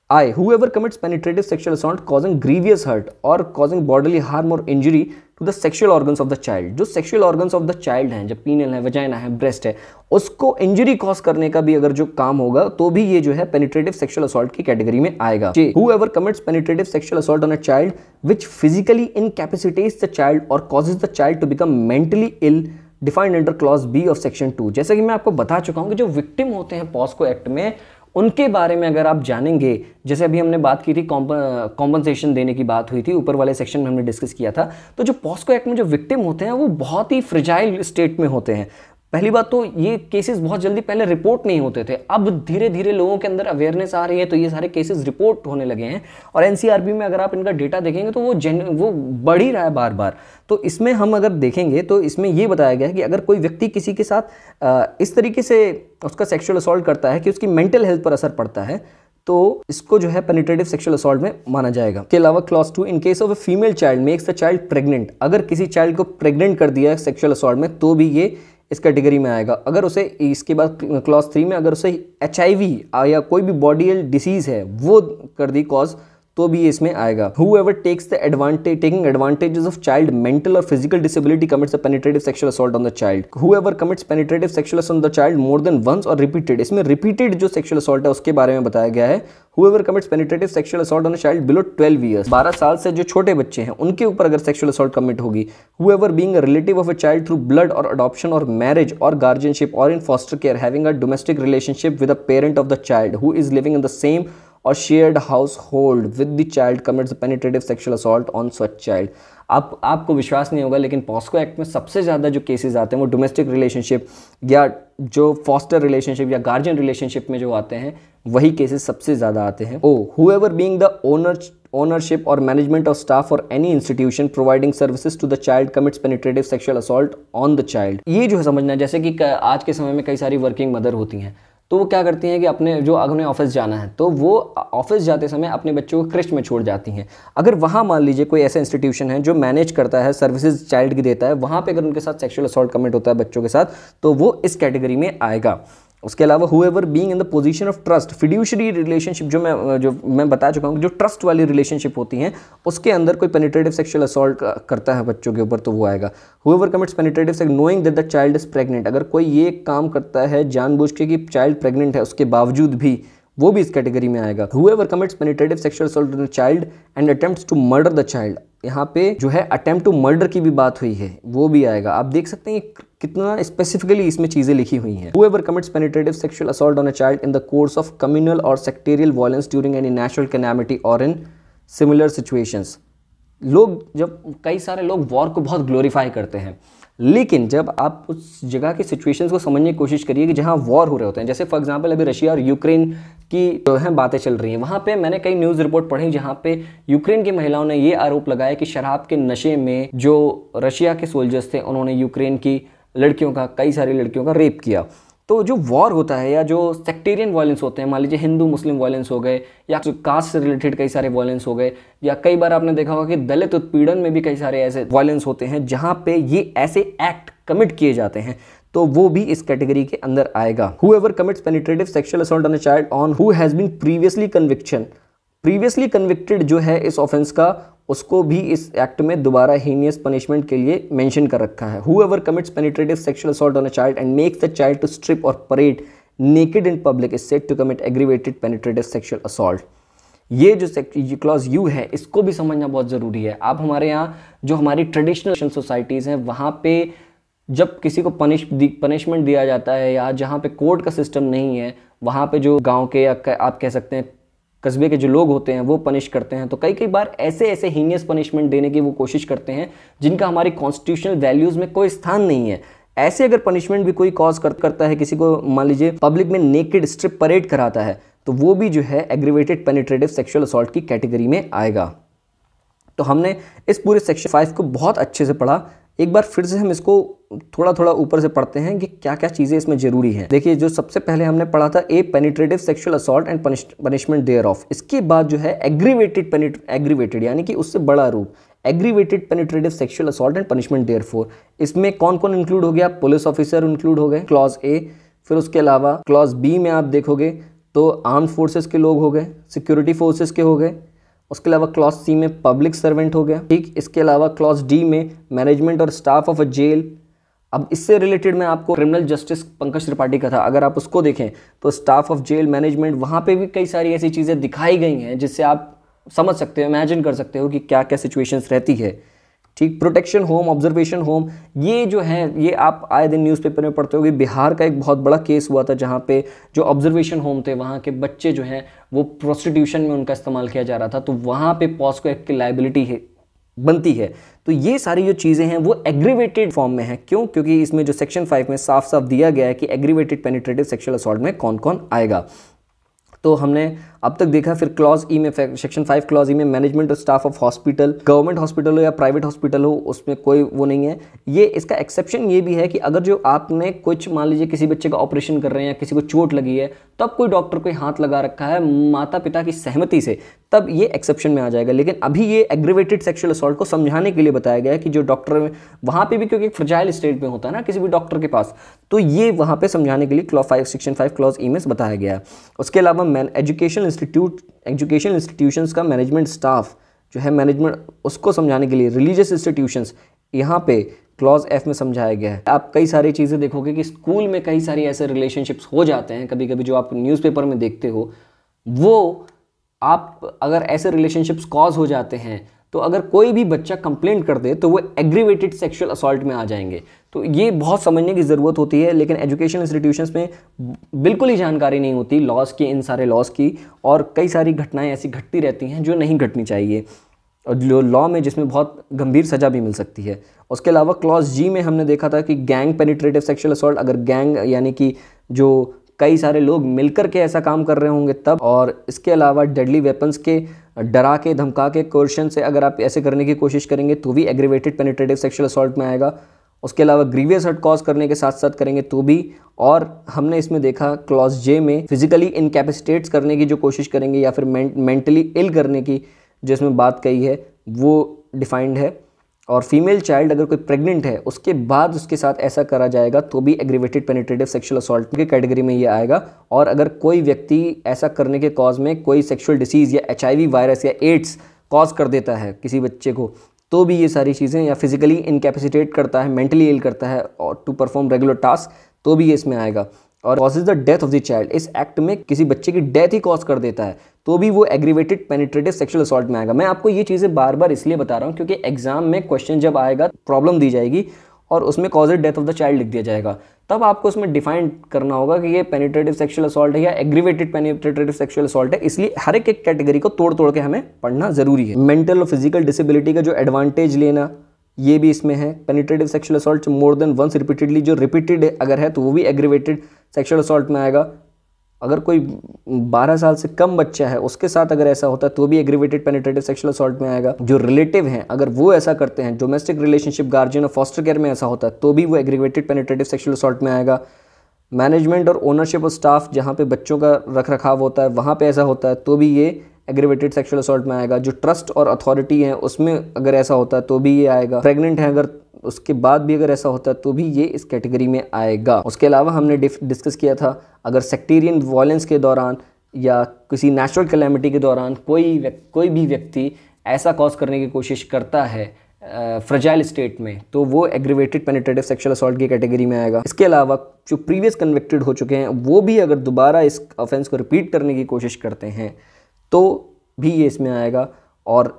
I whoever commits penetrative sexual assault causing grievous hurt or causing bodily harm or injury to the sexual organs of the child। जो sexual organs of the child हैं, जब पीनल है, वजाइना है, ब्रेस्ट है, उसको इंजरी कॉज करने का भी अगर जो काम होगा तो भी ये जो है penetrative sexual assault की कैटेगरी में आएगा। whoever commits penetrative sexual assault on a child which physically incapacitates the child or causes the child to become mentally ill defined under clause B of section 2। जैसे कि मैं आपको बता चुका हूँ कि जो विक्टिम होते हैं पॉस्को एक्ट में उनके बारे में अगर आप जानेंगे, जैसे अभी हमने बात की थी कॉम्पनसेशन देने की बात हुई थी, ऊपर वाले सेक्शन में हमने डिस्कस किया था, तो जो पॉस्को एक्ट में जो विक्टिम होते हैं वो बहुत ही फ्रिजाइल स्टेट में होते हैं। पहली बात तो ये केसेस बहुत जल्दी पहले रिपोर्ट नहीं होते थे, अब धीरे धीरे लोगों के अंदर अवेयरनेस आ रही है तो ये सारे केसेस रिपोर्ट होने लगे हैं। और एनसीआरबी में अगर आप इनका डेटा देखेंगे तो वो बढ़ ही रहा है बार बार। तो इसमें हम अगर देखेंगे तो इसमें ये बताया गया है कि अगर कोई व्यक्ति किसी के साथ इस तरीके से उसका सेक्सुअल असॉल्ट करता है कि उसकी मेंटल हेल्थ पर असर पड़ता है तो इसको जो है पेनिट्रेटिव सेक्सुअल असॉल्ट में माना जाएगा। के अलावा clause 2 in case of a female child makes the child pregnant. अगर किसी चाइल्ड को प्रेग्नेंट कर दिया है सेक्सुअल असॉल्ट में तो भी ये इस कैटेगरी में आएगा। अगर उसे इसके बाद क्लॉज 3 में अगर उसे HIV या कोई भी बॉडीयल डिसीज है वो कर दी कॉज तो भी इसमें आएगा। whoever takes the taking advantages of child mental or physical disability commits a penetrative sexual assault on the child। whoever commits penetrative sexual assault on the child more than once or repeated, इसमें repeated जो sexual assault है उसके बारे में बताया गया है। whoever commits penetrative sexual assault on a child below 12 years, 12 साल से जो छोटे बच्चे हैं उनके ऊपर अगर sexual assault commit होगी। whoever being a relative of a child through blood or adoption or marriage or guardianship or in foster care having a domestic relationship with a parent of the child who is living in the same और shared house hold with the child commits penetrative sexual assault on such child. आपको विश्वास नहीं होगा लेकिन पॉस्को एक्ट में सबसे ज़्यादा जो केसेस आते हैं वो डोमेस्टिक रिलेशनशिप या जो फॉस्टर रिलेशनशिप या गार्जियन रिलेशनशिप में जो आते हैं वही केसेस सबसे ज़्यादा आते हैं। whoever being the ownership or management of staff or any institution providing services to the child commits penetrative sexual assault on the child। ये जो है समझना है, जैसे कि आज के समय में कई सारी वर्किंग मदर होती हैं तो वो क्या करती हैं कि अपने ऑफिस जाना है तो वो ऑफिस जाते समय अपने बच्चों को क्रिश में छोड़ जाती हैं। अगर वहाँ मान लीजिए कोई ऐसा इंस्टीट्यूशन है जो मैनेज करता है, सर्विसेज चाइल्ड की देता है, वहाँ पे अगर उनके साथ सेक्सुअल असॉल्ट कमिट होता है बच्चों के साथ तो वो इस कैटेगरी में आएगा। उसके अलावा whoever being in the position of trust, fiduciary relationship जो मैं बता चुका हूँ जो ट्रस्ट वाली रिलेशनशिप होती हैं उसके अंदर कोई पेनिट्रेटिव सेक्सुअल असॉल्ट करता है बच्चों के ऊपर तो वो आएगा। whoever commits penetrative sex knowing that the child is pregnant, अगर कोई ये काम करता है जानबूझ के कि चाइल्ड प्रेग्नेंट है उसके बावजूद भी वो भी इस कैटेगरी में आएगा। whoever commits penetrative sexual assault on a child and attempts to murder the child, यहाँ पे जो है अटेम्प्ट टू मर्डर की भी बात हुई है वो भी आएगा। आप देख सकते हैं कितना स्पेसिफिकली इसमें चीजें लिखी हुई हैं। whoever commits penetrative sexual assault on a child in the course of communal or sectarial violence during any natural calamity or in similar situations। लोग जब कई सारे लोग वॉर को बहुत ग्लोरीफाई करते हैं लेकिन जब आप उस जगह की सिचुएशंस को समझने की कोशिश करिए कि जहाँ वॉर हो रहे होते हैं, जैसे फॉर एग्जांपल अभी रशिया और यूक्रेन की जो है बातें चल रही हैं, वहाँ पे मैंने कई न्यूज़ रिपोर्ट पढ़ी जहाँ पे यूक्रेन की महिलाओं ने ये आरोप लगाया कि शराब के नशे में जो रशिया के सोल्जर्स थे उन्होंने यूक्रेन की लड़कियों का, कई सारी लड़कियों का रेप किया। तो जो वॉर होता है या जो सेक्टेरियन वायलेंस होते हैं, मान लीजिए हिंदू मुस्लिम वायलेंस हो गए या कास्ट से रिलेटेड कई सारे वायलेंस हो गए, या कई बार आपने देखा होगा कि दलित उत्पीड़न में भी कई सारे ऐसे वायलेंस होते हैं जहां पे ये ऐसे एक्ट कमिट किए जाते हैं, तो वो भी इस कैटेगरी के अंदर आएगा। Whoever commits penetrative sexual assault on a child on who has been previously convicted जो है इस ऑफेंस का, उसको भी इस एक्ट में दोबारा हीनियस पनिशमेंट के लिए मेंशन कर रखा है। Whoever commits penetrative sexual assault on a child and makes the child to strip or parade naked in public is said to commit aggravated penetrative sexual assault। ये जो क्लॉज यू है इसको भी समझना बहुत ज़रूरी है। आप हमारे यहाँ जो हमारी ट्रेडिशनल सोसाइटीज़ हैं वहाँ पे जब किसी को पनिशमेंट दिया जाता है या जहाँ पे कोर्ट का सिस्टम नहीं है, वहाँ पे जो गांव के या आप कह सकते हैं कस्बे के जो लोग होते हैं वो पनिश करते हैं, तो कई बार ऐसे हीनियस पनिशमेंट देने की वो कोशिश करते हैं जिनका हमारी कॉन्स्टिट्यूशनल वैल्यूज़ में कोई स्थान नहीं है। ऐसे अगर पनिशमेंट भी कोई कॉज करता है, किसी को मान लीजिए पब्लिक में नेकेड स्ट्रिप परेड कराता है, तो वो भी जो है एग्रीवेटेड पेनिट्रेटिव सेक्सुअल असॉल्ट की कैटेगरी में आएगा। तो हमने इस पूरे सेक्शन 5 को बहुत अच्छे से पढ़ा। एक बार फिर से हम इसको थोड़ा ऊपर से पढ़ते हैं कि क्या क्या चीज़ें इसमें जरूरी हैं। देखिए, जो सबसे पहले हमने पढ़ा था a penetrative sexual assault and punishment thereof. इसके बाद जो है एग्रीवेटेड यानी कि उससे बड़ा रूप, aggravated penetrative sexual assault and punishment therefor. इसमें कौन कौन इंक्लूड हो गया? पुलिस ऑफिसर इंक्लूड हो गए, क्लॉज ए। फिर उसके अलावा क्लॉज बी में आप देखोगे तो आर्म्ड फोर्सेस के लोग हो गए, सिक्योरिटी फोर्सेस के हो गए। उसके अलावा क्लॉज सी में पब्लिक सर्वेंट हो गया, ठीक। इसके अलावा क्लॉज डी में मैनेजमेंट और स्टाफ ऑफ अ जेल। अब इससे रिलेटेड मैं आपको क्रिमिनल जस्टिस पंकज त्रिपाठी का था, अगर आप उसको देखें तो स्टाफ ऑफ जेल मैनेजमेंट, वहाँ पे भी कई सारी ऐसी चीज़ें दिखाई गई हैं जिससे आप समझ सकते हो, इमेजिन कर सकते हो कि क्या क्या सिचुएशंस रहती है, ठीक। प्रोटेक्शन होम, ऑब्जर्वेशन होम, ये जो है ये आप आए दिन न्यूज़पेपर में पढ़ते होगे। बिहार का एक बहुत बड़ा केस हुआ था जहाँ पे जो ऑब्जर्वेशन होम थे वहाँ के बच्चे जो हैं वो प्रोस्टिट्यूशन में उनका इस्तेमाल किया जा रहा था, तो वहाँ पे पॉस्को एक्ट की लायबिलिटी है बनती है। तो ये सारी जो चीज़ें हैं वो एग्रीवेटेड फॉर्म में है। क्यों? क्योंकि इसमें जो सेक्शन 5 में साफ साफ दिया गया है कि एग्रीवेटेड पेनिट्रेटिव सेक्सुअल असॉल्ट में कौन कौन आएगा। तो हमने अब तक देखा। फिर क्लॉज ई में, सेक्शन 5 क्लॉज ई में मैनेजमेंट और staff of hospital, government hospital हो या प्राइवेट हॉस्पिटल हो, उसमें कोई वो नहीं है। ये इसका एक्सेप्शन ये भी है कि अगर जो आपने कुछ मान लीजिए किसी बच्चे का ऑपरेशन कर रहे हैं या किसी को चोट लगी है, तब कोई डॉक्टर कोई हाथ लगा रखा है माता पिता की सहमति से, तब ये एक्सेप्शन में आ जाएगा। लेकिन अभी ये एग्रीवेटेड सेक्सुअल असॉल्ट को समझाने के लिए बताया गया है कि जो डॉक्टर वहाँ पे भी, क्योंकि फ्रजाइल स्टेट में होता है ना किसी भी डॉक्टर के पास, तो ये वहाँ पे समझाने के लिए सेक्शन 5 क्लॉज ई में बताया गया है। उसके अलावा एजुकेशन इंस्टीट्यूशंस का मैनेजमेंट स्टाफ जो है, मैनेजमेंट उसको समझाने के लिए रिलीजियस इंस्टीट्यूशंस यहाँ पे क्लॉज एफ में समझाया गया है। आप कई सारी चीज़ें देखोगे कि स्कूल में कई सारी ऐसे रिलेशनशिप्स हो जाते हैं कभी कभी, जो आप न्यूज़पेपर में देखते हो, वो आप अगर ऐसे रिलेशनशिप्स कॉज हो जाते हैं तो अगर कोई भी बच्चा कंप्लेंट कर दे तो वो एग्रीवेटेड सेक्सुअल असॉल्ट में आ जाएंगे। तो ये बहुत समझने की ज़रूरत होती है। लेकिन एजुकेशन इंस्टीट्यूशंस में बिल्कुल ही जानकारी नहीं होती लॉज की, इन सारे लॉज की, और कई सारी घटनाएं ऐसी घटती रहती हैं जो नहीं घटनी चाहिए, और जो लॉ में जिसमें बहुत गंभीर सज़ा भी मिल सकती है। उसके अलावा क्लॉज जी में हमने देखा था कि गैंग पेनिट्रेटिव सेक्सुअल असॉल्ट, अगर गैंग यानी कि जो कई सारे लोग मिलकर के ऐसा काम कर रहे होंगे तब। और इसके अलावा डेडली वेपन्स के डरा के, धमका के, कोर्शन से अगर आप ऐसे करने की कोशिश करेंगे तो भी एग्रीवेटेड पेनिट्रेटिव सेक्सुअल असॉल्ट में आएगा। उसके अलावा ग्रीवियस हर्ट कॉज करने के साथ साथ करेंगे तो भी। और हमने इसमें देखा क्लॉज जे में फिजिकली इनकैपेसिटेट्स करने की जो कोशिश करेंगे या फिर मेंटली इल करने की जो इसमें बात कही है वो डिफाइंड है। और फीमेल चाइल्ड अगर कोई प्रेग्नेंट है उसके बाद उसके साथ ऐसा करा जाएगा तो भी एग्रीवेटेड पेनिट्रेटिव सेक्सुअल असॉल्ट की कैटेगरी में ये आएगा। और अगर कोई व्यक्ति ऐसा करने के कॉज में कोई सेक्सुअल डिसीज़ या HIV वायरस या एड्स कॉज कर देता है किसी बच्चे को, तो भी ये सारी चीज़ें, या फिजिकली इनकैपेसिटेट करता है, मेंटली इल करता है और टू परफॉर्म रेगुलर टास्क, तो भी ये इसमें आएगा। और causes the death of the child, इस एक्ट में किसी बच्चे की डेथ ही कॉज कर देता है तो भी वो एग्रीवेटेड पेनिट्रेटिव सेक्सुअल असॉल्ट में आएगा। मैं आपको ये चीज़ें बार बार इसलिए बता रहा हूँ क्योंकि एग्जाम में क्वेश्चन जब आएगा, प्रॉब्लम दी जाएगी और उसमें causes death of the child लिख दिया जाएगा, तब आपको उसमें डिफाइन करना होगा कि ये पेनिट्रेटिव सेक्सुअल असॉल्ट है या एग्रीवेटेड पेनिट्रेटिव सेक्सुअल असॉल्ट है। इसलिए हर एक कैटेगरी को तोड़ तोड़ के हमें पढ़ना जरूरी है। मेंटल और फिजिकल डिसेबिलिटी का जो एडवांटेज लेना, ये भी इसमें है। Penetrative sexual assault more than once repeatedly, जो रिपीटेड अगर है तो वो भी एग्रीवेटेड सेक्सुअल असॉल्ट में आएगा। अगर कोई 12 साल से कम बच्चा है उसके साथ अगर ऐसा होता है तो भी एग्रीवेटेड पेनिट्रेटिव सेक्सुअल असॉल्ट में आएगा। जो रिलेटिव हैं अगर वो ऐसा करते हैं, डोमेस्टिक रिलेशनशिप, गार्जियन और फॉस्टर केयर में ऐसा होता है तो भी वो एग्रीवेटेड पेनिट्रेटिव सेक्सुअल असॉल्ट में आएगा। मैनेजमेंट और ओनरशिप ऑफ स्टाफ, जहाँ पे बच्चों का रख रखाव होता है वहाँ पे ऐसा होता है तो भी ये एग्रीवेटेड सेक्सुअल असॉल्ट में आएगा। जो ट्रस्ट और अथॉरिटी है उसमें अगर ऐसा होता है तो भी ये आएगा। प्रेग्नेंट है अगर उसके बाद भी अगर ऐसा होता है तो भी ये इस कैटेगरी में आएगा। उसके अलावा हमने डिस्कस किया था अगर सेक्टेरियन वायलेंस के दौरान या किसी नेचुरल कैलेमिटी के दौरान कोई भी व्यक्ति ऐसा कॉज करने की कोशिश करता है फ्रजाइल स्टेट में तो वो एग्रीवेटेड पेनिट्रेटिव सेक्सुअल असॉल्ट की कैटेगरी में आएगा। इसके अलावा जो प्रीवियस कन्विक्टेड हो चुके हैं वो भी अगर दोबारा इस ऑफेंस को रिपीट करने की कोशिश करते हैं तो भी ये इसमें आएगा। और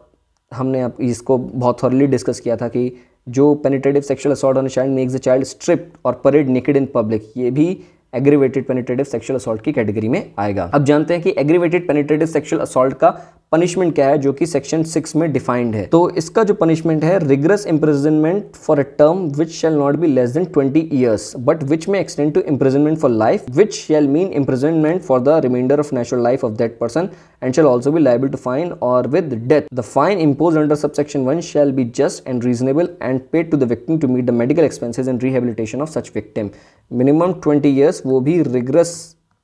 हमने अब इसको बहुत थॉरली डिस्कस किया था कि जो penetrative sexual assault on a child makes the child stripped or parade naked in public, ये भी एग्रीवेटेड पेनिट्रेटिव सेक्सुअल असॉल्ट की कैटेगरी में आएगा। अब जानते हैं कि एग्रीवेटेड पेनिट्रेटिव सेक्सुअल असॉल्ट का पनिशमेंट क्या है, जो कि सेक्शन 6 में डिफाइंड है। तो इसका जो पनिशमेंट है, rigorous imprisonment for a term which shall not be less than 20 years but which may extend to imprisonment for life which shall mean imprisonment for the remainder of natural life of that person and shall also be liable to fine or with death. The fine imposed under subsection 1 shall be just and reasonable and paid to the victim to meet the medical expenses and rehabilitation of such victim. Minimum 20 years, वो भी rigorous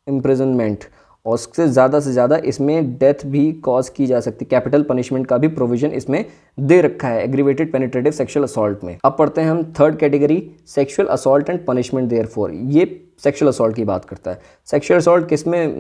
imprisonment, और उससे से ज़्यादा इसमें डेथ भी कॉज की जा सकती है। कैपिटल पनिशमेंट का भी प्रोविजन इसमें दे रखा है एग्रीवेटेड पेनिट्रेटिव सेक्सुअल असॉल्ट में। अब पढ़ते हैं हम third category, sexual assault and punishment therefore. ये सेक्सुअल असॉल्ट की बात करता है। सेक्सुअल असॉल्ट किसमें,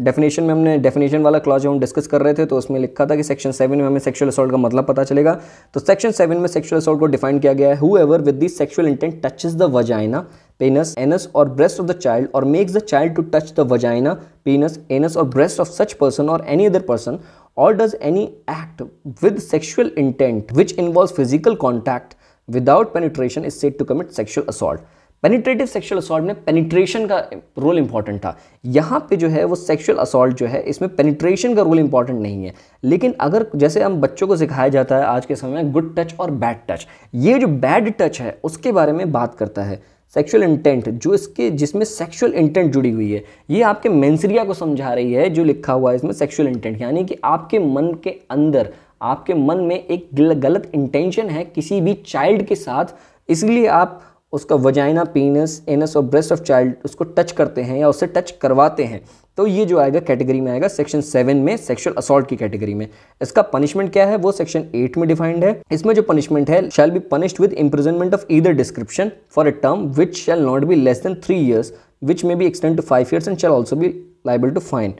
डेफिनेशन में हमने डेफिनेशन वाला क्लॉज जब हम डिस्कस कर रहे थे तो उसमें लिखा था कि सेक्शन 7 में हमें सेक्सुअल असॉल्ट का मतलब पता चलेगा। तो सेक्शन 7 में सेक्सुअल असॉल्ट को डिफाइन किया गया है, whoever with the sexual intent touches the vagina, penis, anus or breast of the child or makes the child to touch the vagina, penis, anus or breast of such person or any other person or does any act with sexual intent which involves physical contact without penetration is said to commit sexual assault. Penetrative sexual assault में पेनिट्रेशन का रोल इंपॉर्टेंट था। यहाँ पे जो है वो सेक्सुअल असॉल्ट जो है इसमें पेनिट्रेशन का रोल इंपॉर्टेंट नहीं है। लेकिन अगर जैसे हम बच्चों को सिखाया जाता है आज के समय में गुड टच और बैड टच, ये जो बैड टच है उसके बारे में बात करता है। सेक्सुअल इंटेंट जो इसके जिसमें सेक्सुअल इंटेंट जुड़ी हुई है, ये आपके मेंसरिया को समझा रही है जो लिखा हुआ है इसमें सेक्सुअल इंटेंट, यानी कि आपके मन के अंदर, आपके मन में एक गलत इंटेंशन है किसी भी चाइल्ड के साथ, इसलिए आप उसका वजाइना, पीनस, एनस और ब्रेस्ट ऑफ चाइल्ड उसको टच करते हैं या उससे टच करवाते हैं। तो ये जो आएगा कैटेगरी में आएगा सेक्शन 7 में सेक्सुअल असॉल्ट की कैटेगरी में। इसका पनिशमेंट क्या है वो सेक्शन 8 में डिफाइंड है। इसमें जो पनिशमेंट है, shall be punished with imprisonment of either description for a term which shall not be less than 3 years which may be extend to 5 years and shall also be liable to fine.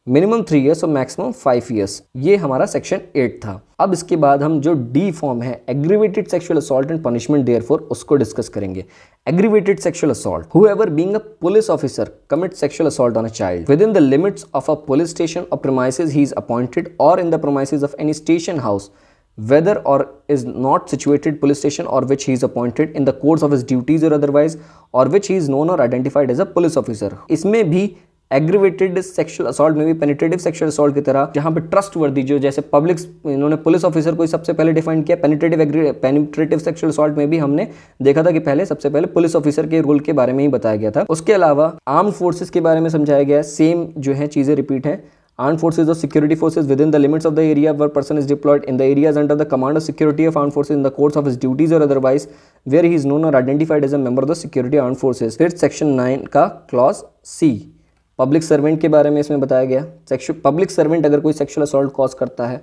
Minimum 3 years और मैक्सिमम 5 years। ये हमारा सेक्शन 8 था। अब इसके बाद हम जो डी फॉर्म है aggravated sexual assault and punishment therefore उसको डिस्कस करेंगे। Aggravated sexual assault. Whoever being a police officer commits sexual assault on a child within the limits of a police station or premises he is appointed or in the premises of any station house, whether or is not situated police station or which he is appointed in the course of his duties or otherwise, or which he is known or identified as a police officer. इसमें भी एग्रीवेटेड सेक्सुअल असॉल्ट में भी पेनिट्रेटिव सेक्सुअल असॉल्ट की तरह जहाँ पे ट्रस्ट वर्दी, जो जैसे पब्लिक, इन्होंने पुलिस ऑफिसर को सबसे पहले डिफाइन किया, पेनिट्रेटिव सेक्सुअल असॉल्ट में भी हमने देखा था कि पहले सबसे पहले पुलिस ऑफिसर के रोल के बारे में ही बताया गया था। उसके अलावा आर्म्ड फोर्सेस के बारे में समझाया गया है, सेम जो है चीज़ें रिपीट हैं। Armed forces or security forces within the limits of the area where person is deployed in the areas under the command of security of armed forces in the course of his duties or otherwise where he is known or identified as a member of the security armed forces। फिर सेक्शन 9 का क्लॉज सी पब्लिक सर्वेंट के बारे में इसमें बताया गया। पब्लिक सर्वेंट अगर कोई सेक्सुअल असॉल्ट कॉज करता है,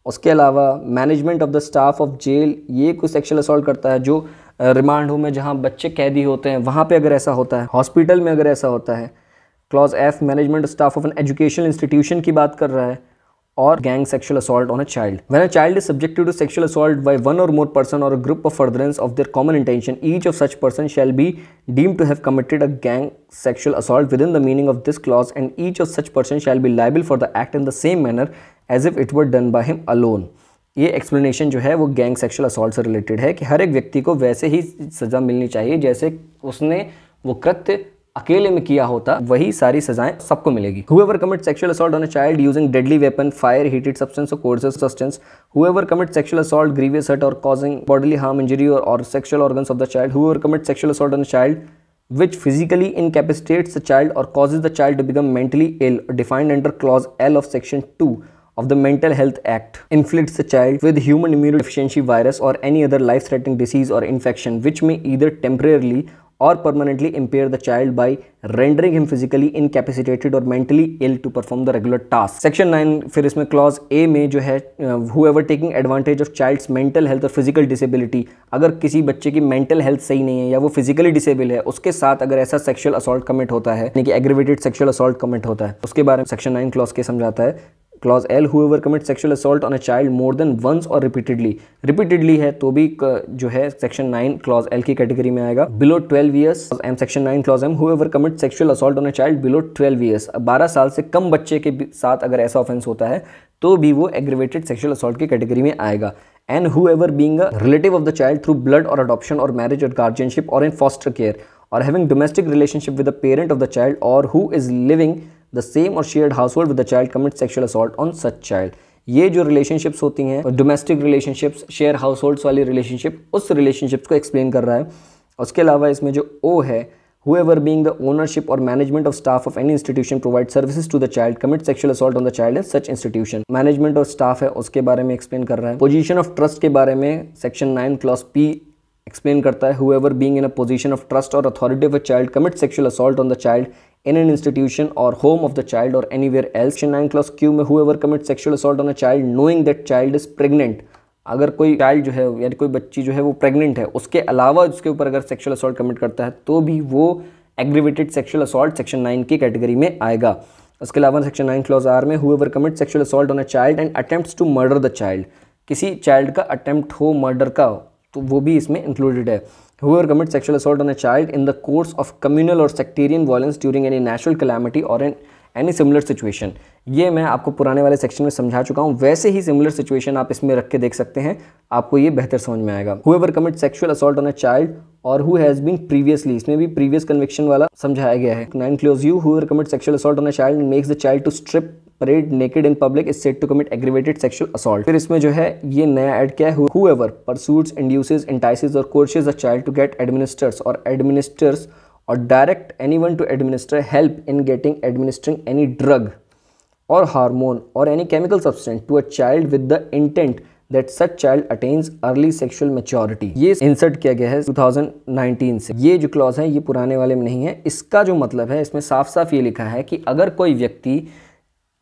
उसके अलावा management of the staff of jail, ये कोई सेक्सुअल असॉल्ट करता है, जो रिमांड होम में जहाँ बच्चे कैदी होते हैं वहाँ पे अगर ऐसा होता है, हॉस्पिटल में अगर ऐसा होता है। Clause F management staff of an educational institution की बात कर रहा है। और gang sexual assault on a child. When a child is subjected to sexual assault by one or more person or a group of furtherance of their common intention, each of such person shall be deemed to have committed a gang sexual assault within the meaning of this clause and each of such person shall be liable for the act in the same manner as if it were done by him alone. ये एक्सप्लेनेशन जो है वो गैंग सेक्सुअल असॉल्ट से रिलेटेड है कि हर एक व्यक्ति को वैसे ही सज़ा मिलनी चाहिए जैसे उसने वो कृत्य अकेले में किया होता वही सारी सजाएं सबको मिलेगी। Whoever commits sexual assault on a child using deadly weapon, fire, heated substance or coercive substance, whoever commits sexual assault, grievous hurt or causing bodily harm, injury or sexual organs of the child, whoever commits sexual assault on a child which physically incapacitates the child or causes the child to become mentally ill, defined under clause L of section 2 of the Mental Health Act, inflicts the child with human immunodeficiency virus or any other life-threatening disease or infection which may either temporarily or permanently impair the child by rendering him physically incapacitated or mentally ill to perform the regular task. Section 9 फिर इसमें clause A में जो है whoever taking advantage of child's mental health or physical disability, अगर किसी बच्चे की mental health सही नहीं है या वो physically disable है, उसके साथ अगर ऐसा sexual assault commit होता है यानी कि aggravated sexual assault commit होता है, उसके बारे में Section 9 clause के समझाता है। Clause L, whoever commits sexual assault on a child more than once or repeatedly, repeatedly है तो भी जो है Section 9 Clause L की कैटेगरी में आएगा। Below 12 years M, Section 9 Clause M, whoever commits sexual assault on a child below 12 years, 12 साल से कम बच्चे के साथ अगर ऐसा ऑफेंस होता है तो भी वो aggravated sexual assault की कैटेगरी में आएगा। And whoever being a relative of the child through blood or adoption or marriage or guardianship or in foster care or having domestic relationship with the parent of the child or who is living the same or shared household with the child commits sexual assault on such child. ये जो रिलेशनशिप्स होती हैं, डोमेस्टिक रिलेशनशिप्स, शेयर हाउसहोल्ड्स वाली रिलेशनशिप, उस रिलेशनशिप्स को एक्सप्लेन कर रहा है। उसके अलावा इसमें जो ओ है, whoever being the ownership or management of staff of any institution provides services to the child commits sexual assault on the child in such institution. Management और स्टाफ है उसके बारे में एक्सप्लेन कर रहा है। पोजीशन ऑफ ट्रस्ट के बारे में सेक्शन 9 क्लॉज P एक्सप्लेन करता है। whoever being in a position of trust or authority of a child commits sexual assault on the child in an institution or home of the child or anywhere else. Section 9 clause Q में whoever commits sexual assault on a child knowing that child is pregnant, अगर कोई child जो है यानी कोई बच्ची जो है वो pregnant है, उसके अलावा उसके ऊपर अगर sexual assault commit करता है तो भी वो aggravated sexual assault Section 9 की कैटेगरी में आएगा। उसके अलावा Section 9 clause R में whoever commits sexual assault on a child and attempts to murder the child, किसी child का attempt हो murder का तो वो भी इसमें included है। Whoever commits sexual assault on a child in the course of communal or sectarian violence during any natural calamity or in any similar situation, ये मैं आपको पुराने वाले सेक्शन में समझा चुका हूँ, वैसे ही सिमिलर सिचुएशन आप इसमें रख के देख सकते हैं, आपको ये बेहतर समझ में आएगा। Whoever commits sexual assault on a child or who has been previously, इसमें भी previous conviction वाला समझाया गया है। 9 clause U, whoever commits sexual assault on a child and makes the child to strip parade naked in public is said to commit aggravated sexual assault. फिर इसमें जो है ये नया ऐड क्या है, whoever pursues, induces, entices or coerces a child to get administers or direct anyone to administer help in administering any drug or hormone or any chemical substance to a child with the intent that such child attains early sexual maturity. ये इंसर्ट किया गया है 2019 से। ये जो क्लॉज है ये पुराने वाले में नहीं है। इसका जो मतलब है इसमें साफ साफ ये लिखा है कि अगर कोई व्यक्ति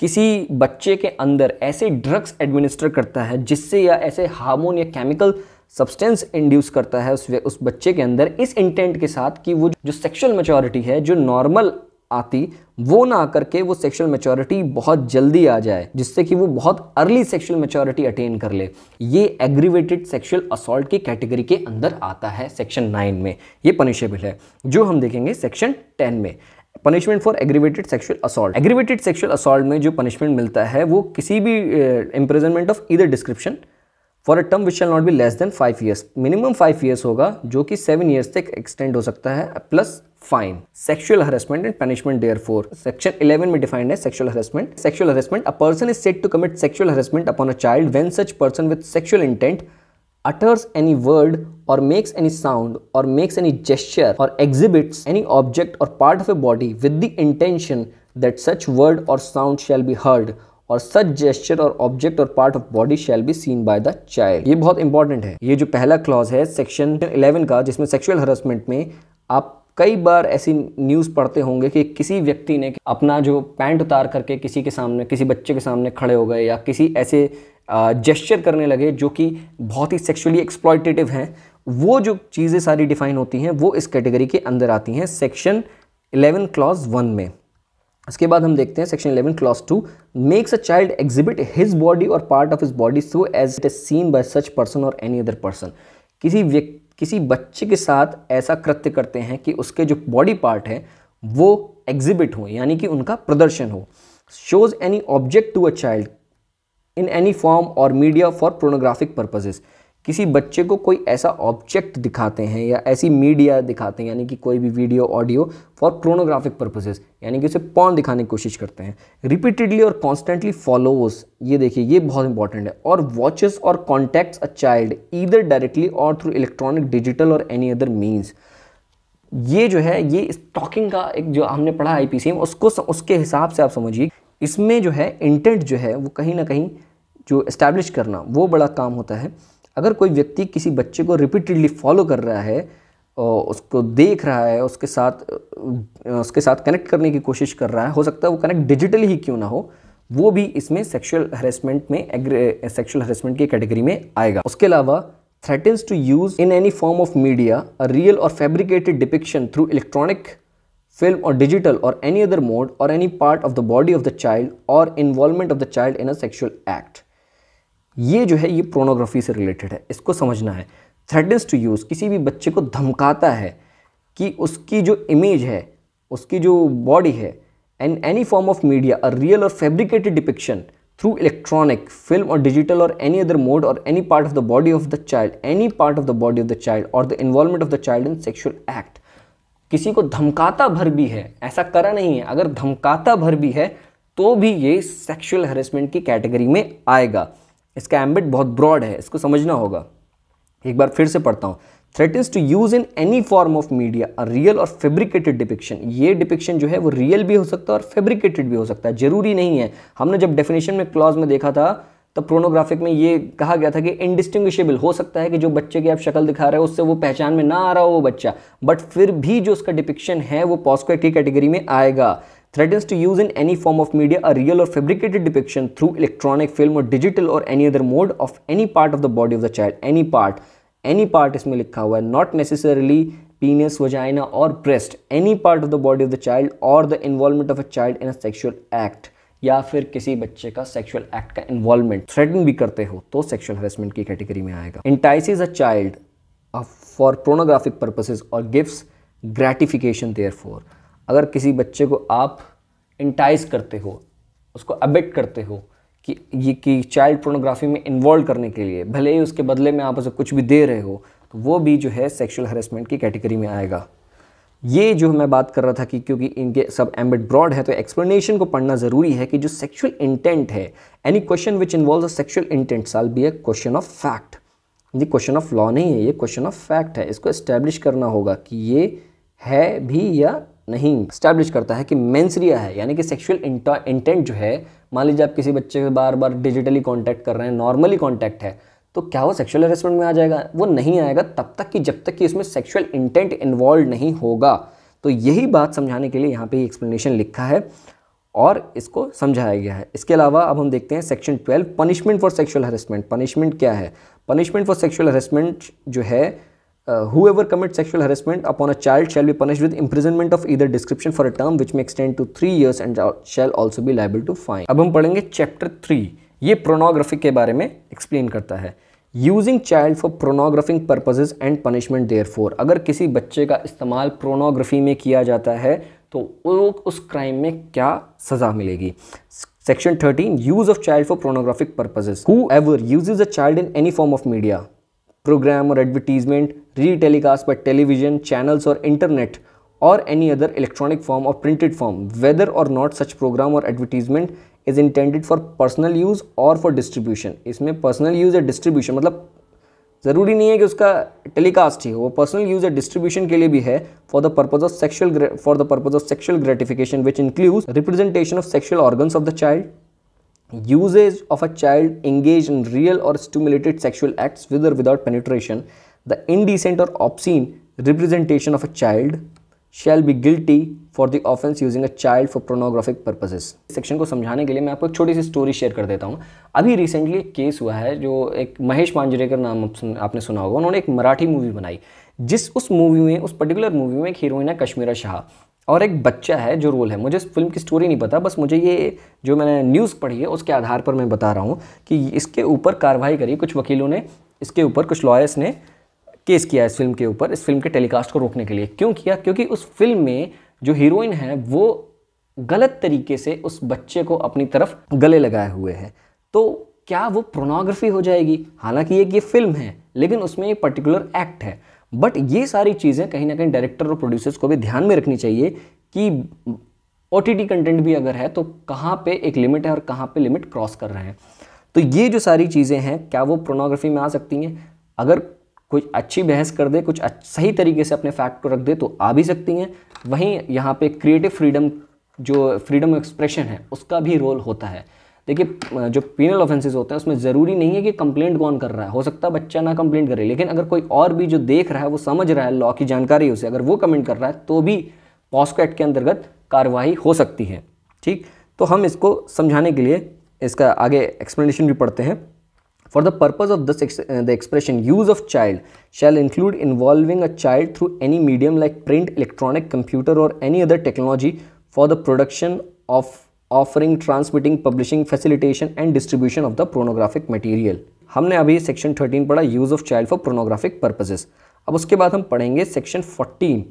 किसी बच्चे के अंदर ऐसे ड्रग्स एडमिनिस्टर करता है जिससे या ऐसे हार्मोन या केमिकल सब्सटेंस इंड्यूस करता है उस बच्चे के अंदर इस इंटेंट के साथ कि वो जो सेक्सुअल मैच्योरिटी है जो नॉर्मल आती वो ना करके वो सेक्सुअल मैच्योरिटी बहुत जल्दी आ जाए, जिससे कि वो बहुत अर्ली सेक्सुअल मैच्योरिटी अटेन कर ले, ये एग्रीवेटेड सेक्सुअल असॉल्ट की कैटेगरी के अंदर आता है सेक्शन 9 में। ये पनिशेबल है, जो हम देखेंगे सेक्शन 10 में। Punishment for aggravated sexual assault. Aggravated sexual assault में जो पनिशमेंट मिलता है वो किसी भी imprisonment of either description for a term which shall not be less then 5 years, minimum 5 years होगा जो कि 7 years तक एक्सटेंड हो सकता है, plus fine. Sexual harassment and punishment therefor, section 11 में डिफाइंड है sexual harassment. Sexual harassment, a person is said to commit sexual harassment upon a child when such person with sexual intent utters any word or makes any sound or makes any gesture or exhibits any object or part of a body with the intention that such word or sound shall be heard or such gesture or object or part of body shall be seen by the child। ये बहुत इंपॉर्टेंट है। ये जो पहला क्लॉज है सेक्शन 11 का, जिसमें सेक्सुअल हरासमेंट में आप कई बार ऐसी न्यूज़ पढ़ते होंगे कि किसी व्यक्ति ने अपना जो पैंट उतार करके किसी के सामने, किसी बच्चे के सामने खड़े हो गए या किसी ऐसे जेस्चर करने लगे जो कि बहुत ही सेक्सुअली एक्सप्लॉयटेटिव हैं। वो जो चीज़ें सारी डिफाइन होती हैं वो इस कैटेगरी के अंदर आती हैं सेक्शन 11 क्लॉज 1 में। उसके बाद हम देखते हैं section 11 clause 2, makes a child exhibit his body or part of his body so as it is seen by such person or any other person. किसी बच्चे के साथ ऐसा कृत्य करते हैं कि उसके जो बॉडी पार्ट है वो एग्जिबिट हो, यानी कि उनका प्रदर्शन हो। Shows any object to a child in any form or media for pornographic purposes, किसी बच्चे को कोई ऐसा ऑब्जेक्ट दिखाते हैं या ऐसी मीडिया दिखाते हैं, यानी कि कोई भी video audio for pornographic purposes, यानी कि उसे पॉर्न दिखाने की कोशिश करते हैं, रिपीटेडली और कॉन्स्टेंटली फॉलोज, ये देखिए ये बहुत इंपॉर्टेंट है, और वॉचेस और contacts a child either directly और थ्रू इलेक्ट्रॉनिक, डिजिटल और एनी अदर मीन्स। ये जो है ये स्टॉकिंग का एक जो हमने पढ़ा IPC में, उसके हिसाब से आप समझिए, इसमें जो है इंटेंट जो है वो कहीं ना कहीं जो एस्टैब्लिश करना वो बड़ा काम होता है। अगर कोई व्यक्ति किसी बच्चे को रिपीटेडली फॉलो कर रहा है और उसको देख रहा है, उसके साथ कनेक्ट करने की कोशिश कर रहा है, हो सकता है वो कनेक्ट डिजिटली ही क्यों ना हो, वो भी इसमें सेक्सुअल हरेसमेंट की कैटेगरी में आएगा। उसके अलावा threatens to use in any form of media a real or fabricated depiction through electronic, film or digital or any other mode or any part of the body of the child or involvement of the child in a sexual act। ये जो है ये पोर्नोग्राफी से रिलेटेड है, इसको समझना है। threatens to use, किसी भी बच्चे को धमकाता है कि उसकी जो इमेज है, उसकी जो बॉडी है, and any form of media a real or fabricated depiction through electronic, film or digital or any other mode or any part of the body of the child or the involvement of the child in sexual act। किसी को धमकाता भर भी है, ऐसा करा नहीं है, अगर धमकाता भर भी है तो भी ये सेक्सुअल हरेसमेंट की कैटेगरी में आएगा। इसका एम्बिट बहुत ब्रॉड है, इसको समझना होगा। एक बार फिर से पढ़ता हूँ। threatens to use in any form of media a real or fabricated depiction। ये डिपिक्शन जो है वो रियल भी हो सकता है और फैब्रिकेटेड भी हो सकता है, जरूरी नहीं है। हमने जब डेफिनेशन में क्लॉज में देखा था तब पोर्नोग्राफिक में ये कहा गया था कि इनडिस्टिंग्विशेबल हो सकता है कि जो बच्चे की आप शक्ल दिखा रहे हो उससे वो पहचान में ना आ रहा हो वो बच्चा, बट फिर भी जो उसका डिपिक्शन है वो पॉस्को एक्ट की कैटेगरी में आएगा। threatens to use in any form of media a real or fabricated depiction through electronic, film or digital or any other mode of any part of the body of the child। any part इसमें लिखा हुआ है, not necessarily penis, vagina और breast, any part of the body of the child or the involvement of a child in a sexual act, या फिर किसी बच्चे का सेक्सुअल एक्ट का इन्वॉल्वमेंट थ्रेटन भी करते हो तो सेक्सुअल हरेसमेंट की कैटेगरी में आएगा। entices a child for pornographic purposes or gives gratification therefore। अगर किसी बच्चे को आप इंटाइज करते हो, उसको अबेट करते हो कि चाइल्ड पोर्नोग्राफी में इन्वॉल्व करने के लिए, भले ही उसके बदले में आप उसे कुछ भी दे रहे हो, तो वो भी जो है सेक्सुअल हरेसमेंट की कैटेगरी में आएगा। ये जो मैं बात कर रहा था कि क्योंकि इनके सब एम्बिट ब्रॉड है तो एक्सप्लेनेशन को पढ़ना ज़रूरी है कि जो सेक्सुअल इंटेंट है, any question which involves a sexual intent shall be a question of fact. ये क्वेश्चन ऑफ लॉ नहीं है, ये क्वेश्चन ऑफ फैक्ट है। इसको एस्टैब्लिश करना होगा कि ये है भी या नहीं। एस्टैब्लिश करता है कि मेंसरिया है, यानी कि सेक्सुअल इंटेंट जो है, मान लीजिए आप किसी बच्चे से बार बार डिजिटली कांटेक्ट कर रहे हैं, नॉर्मली कांटेक्ट है, तो क्या वो सेक्सुअल हरेसमेंट में आ जाएगा? वो नहीं आएगा तब तक कि जब तक कि इसमें सेक्सुअल इंटेंट इन्वॉल्व नहीं होगा। तो यही बात समझाने के लिए यहाँ पे एक्सप्लेनेशन लिखा है और इसको समझाया गया है। इसके अलावा अब हम देखते हैं section 12, punishment for sexual harassment. Punishment क्या है? पनिशमेंट फॉर सेक्सुअल हरेसमेंट जो है, whoever commits sexual harassment upon a child shall be punished with imprisonment of either description for a term which may extend to 3 years and shall also be liable to fine। अब हम पढ़ेंगे चैप्टर 3, ये पोर्नोग्राफी के बारे में एक्सप्लेन करता है। Using child for pornographic purposes and punishment therefor. अगर किसी बच्चे का इस्तेमाल पोर्नोग्राफी में किया जाता है तो उस क्राइम में क्या सज़ा मिलेगी। Section 13, use of child for pornographic purposes. Whoever uses a child in any form of media, program or advertisement, re-telecast by television channels or internet or any other electronic form or printed form, whether or not such program or advertisement is intended for personal use or for distribution। इसमें personal use या distribution मतलब ज़रूरी नहीं है कि उसका टेलीकास्ट ही हो, वो पर्सनल यूज या डिस्ट्रीब्यूशन के लिए भी है, for the purpose of sexual gratification which includes representation of sexual organs of the child, usage of a child engaged in real or stimulated sexual acts with or without penetration, the indecent or obscene representation of a child shall be guilty for the offense using a child for pornographic purposes। Section को समझाने के लिए मैं आपको एक छोटी सी स्टोरी शेयर कर देता हूँ। अभी रिसेंटली एक केस हुआ है, जो एक महेश मांजरेकर नाम आपने सुना होगा, उन्होंने एक मराठी मूवी बनाई, उस मूवी में, उस पर्टिकुलर मूवी में एक हीरोइन है कश्मीरा शाह और एक बच्चा है जो रोल है। मुझे इस फिल्म की स्टोरी नहीं पता, बस मुझे ये जो मैंने न्यूज़ पढ़ी है उसके आधार पर मैं बता रहा हूँ कि इसके ऊपर कार्रवाई करी, कुछ वकीलों ने इसके ऊपर, कुछ लॉयर्स ने केस किया इस फिल्म के ऊपर, इस फिल्म के टेलीकास्ट को रोकने के लिए। क्यों किया? क्योंकि उस फिल्म में जो हीरोइन है वो गलत तरीके से उस बच्चे को अपनी तरफ गले लगाए हुए है। तो क्या वो पोर्नोग्राफी हो जाएगी? हालांकि ये फिल्म है, लेकिन उसमें एक पर्टिकुलर एक्ट है। बट ये सारी चीज़ें कहीं ना कहीं डायरेक्टर और प्रोड्यूसर्स को भी ध्यान में रखनी चाहिए कि OTT कंटेंट भी अगर है तो कहाँ पे एक लिमिट है और कहाँ पे लिमिट क्रॉस कर रहे हैं। तो ये जो सारी चीज़ें हैं क्या वो पोर्नोग्राफी में आ सकती हैं? अगर कुछ अच्छी बहस कर दे, कुछ सही तरीके से अपने फैक्ट को रख दे तो आ भी सकती हैं। वहीं यहाँ पे क्रिएटिव फ्रीडम, जो फ्रीडम ऑफ एक्सप्रेशन है, उसका भी रोल होता है। देखिए जो पीनल ऑफेंसेस होते हैं उसमें ज़रूरी नहीं है कि कंप्लेंट कौन कर रहा है, हो सकता है बच्चा ना कंप्लेंट करे, लेकिन अगर कोई और भी जो देख रहा है, वो समझ रहा है, लॉ की जानकारी है उसे, अगर वो कमेंट कर रहा है तो भी पॉस्को एक्ट के अंतर्गत कार्रवाई हो सकती है। ठीक, तो हम इसको समझाने के लिए इसका आगे एक्सप्लेनेशन भी पढ़ते हैं। For the purpose of the expression use of child shall include involving a child through any medium like print, electronic, computer or any other technology for the production of, offering, transmitting, publishing, facilitation and distribution of the pornographic material। हमने अभी सेक्शन 13 पढ़ा, use of child for pornographic purposes. अब उसके बाद हम पढ़ेंगे section 14,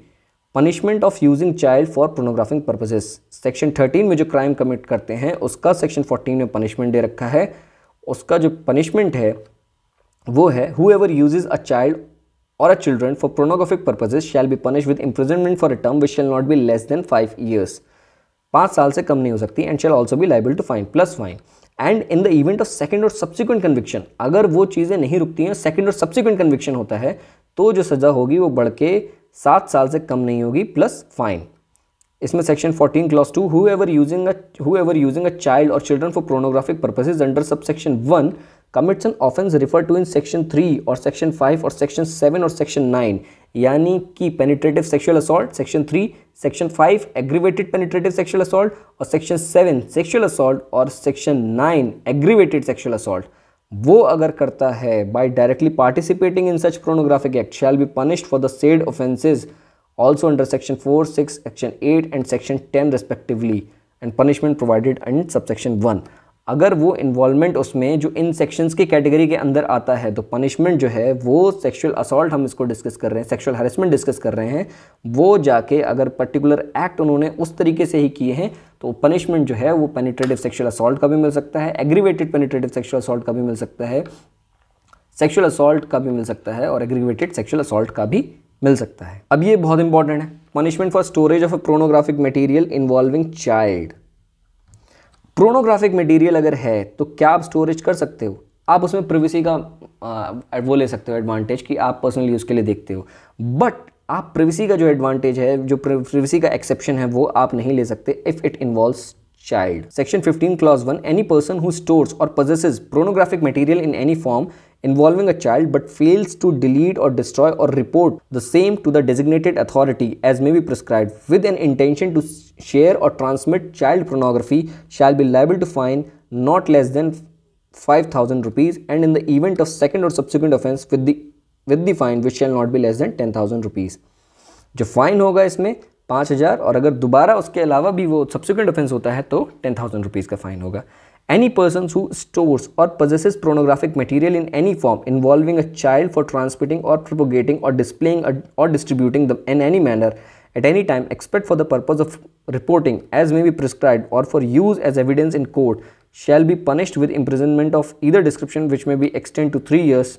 punishment of using child for pornographic purposes. Section 13 में जो क्राइम कमिट करते हैं उसका सेक्शन 14 में पनिशमेंट दे रखा है। उसका जो पनिशमेंट है वो है whoever uses a child or a children for pornographic purposes shall be punished with imprisonment for a term which shall not be less than 5 years। 5 साल से कम नहीं हो सकती, and shall also be liable to fine plus fine and in the event of second or subsequent conviction। अगर वो चीज़ें नहीं रुकती हैं, सेकंड और सब्सिक्वेंट कन्विक्शन होता है तो जो सज़ा होगी वो बढ़ के 7 साल से कम नहीं होगी प्लस फाइन। इसमें section 14 clause 2 whoever using a child or children for pornographic purposes under subsection 1 commits an offence referred to in section 3 or section 5 or section 7 or section 9, यानी कि penetrative sexual assault, section 3, section 5 aggravated penetrative sexual assault और section 7 sexual assault और section 9 aggravated sexual assault, वो अगर करता है by directly participating in such pornographic act shall be punished for the said offences also under section 4, 6, section 8 and section 10 respectively and punishment provided in subsection 1। अगर वो इन्वॉल्वमेंट उसमें जो इन सेक्शंस की कैटेगरी के अंदर आता है तो पनिशमेंट जो है वो सेक्सुअल असॉल्ट हम इसको डिस्कस कर रहे हैं, सेक्सुअल हैरेसमेंट डिस्कस कर रहे हैं, वो जाके अगर पर्टिकुलर एक्ट उन्होंने उस तरीके से ही किए हैं तो पनिशमेंट जो है वो पेनिट्रेटिव सेक्सुअल असॉल्ट का भी मिल सकता है, एग्रीवेटेड पेनिट्रेटिव सेक्सुअल असॉल्ट का भी मिल सकता है, सेक्सुअल असॉल्ट का भी मिल सकता है और एग्रीवेटेड सेक्सुअल असॉल्ट का भी मिल सकता है। अब ये बहुत इंपॉर्टेंट है, punishment for storage of a pornographic material involving child. Pornographic material अगर है तो क्या आप स्टोरेज कर सकते हो? आप उसमें प्रिवेसी का वो ले सकते हो एडवांटेज कि आप पर्सनल यूज़ के लिए देखते हो, बट आप प्रिवेसी का जो एडवांटेज है, जो प्रिवेसी का एक्सेप्शन है, वो आप नहीं ले सकते if it involves child। Section 15 clause 1 any person who stores or possesses pornographic material in any form involving a child but fails to delete or destroy or report the same to the designated authority as may be prescribed with an intention to share or transmit child pornography shall be liable to fine not less than 5,000 rupees and in the event of second or subsequent offence with the fine which shall not be less than 10,000 rupees। जो फाइन होगा इसमें 5,000 और अगर दोबारा उसके अलावा भी वो सब्सिक्वेंट ऑफेंस होता है तो 10,000 रुपीज़ का फाइन होगा। एनी पर्सन हु स्टोर्स और possesses pornographic material in any form involving a child for transmitting or propagating or displaying or distributing them in any manner at any time except for the purpose of reporting as may be prescribed or for use as evidence in court shall be punished with imprisonment of either description which may be extended to 3 years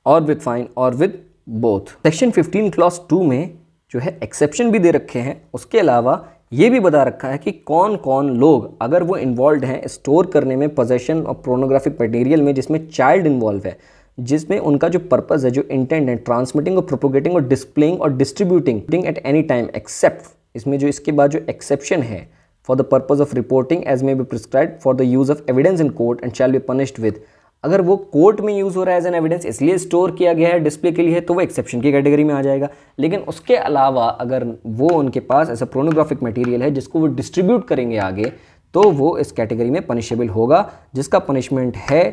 or with fine or with both। Section 15 clause 2 में जो है एक्सेप्शन भी दे रखे हैं, उसके अलावा ये भी बता रखा है कि कौन कौन लोग अगर वो इन्वॉल्व हैं स्टोर करने में, पोजेशन और पोर्नोग्राफिक मटेरियल में जिसमें चाइल्ड इन्वॉल्व है, जिसमें उनका जो पर्पस है, जो इंटेंट है, ट्रांसमिटिंग और propagating or displaying or distributing at any time except, इसमें जो इसके बाद जो एक्सेप्शन है for the purpose of reporting as may be prescribed for the use of evidence in court and shall be punished with, अगर वो कोर्ट में यूज़ हो रहा है एज एन एविडेंस इसलिए स्टोर किया गया है डिस्प्ले के लिए तो वो एक्सेप्शन की कैटेगरी में आ जाएगा। लेकिन उसके अलावा अगर वो उनके पास ऐसा पोर्नोग्राफिक मटेरियल है जिसको वो डिस्ट्रीब्यूट करेंगे आगे तो वो इस कैटेगरी में पनिशेबल होगा, जिसका पनिशमेंट है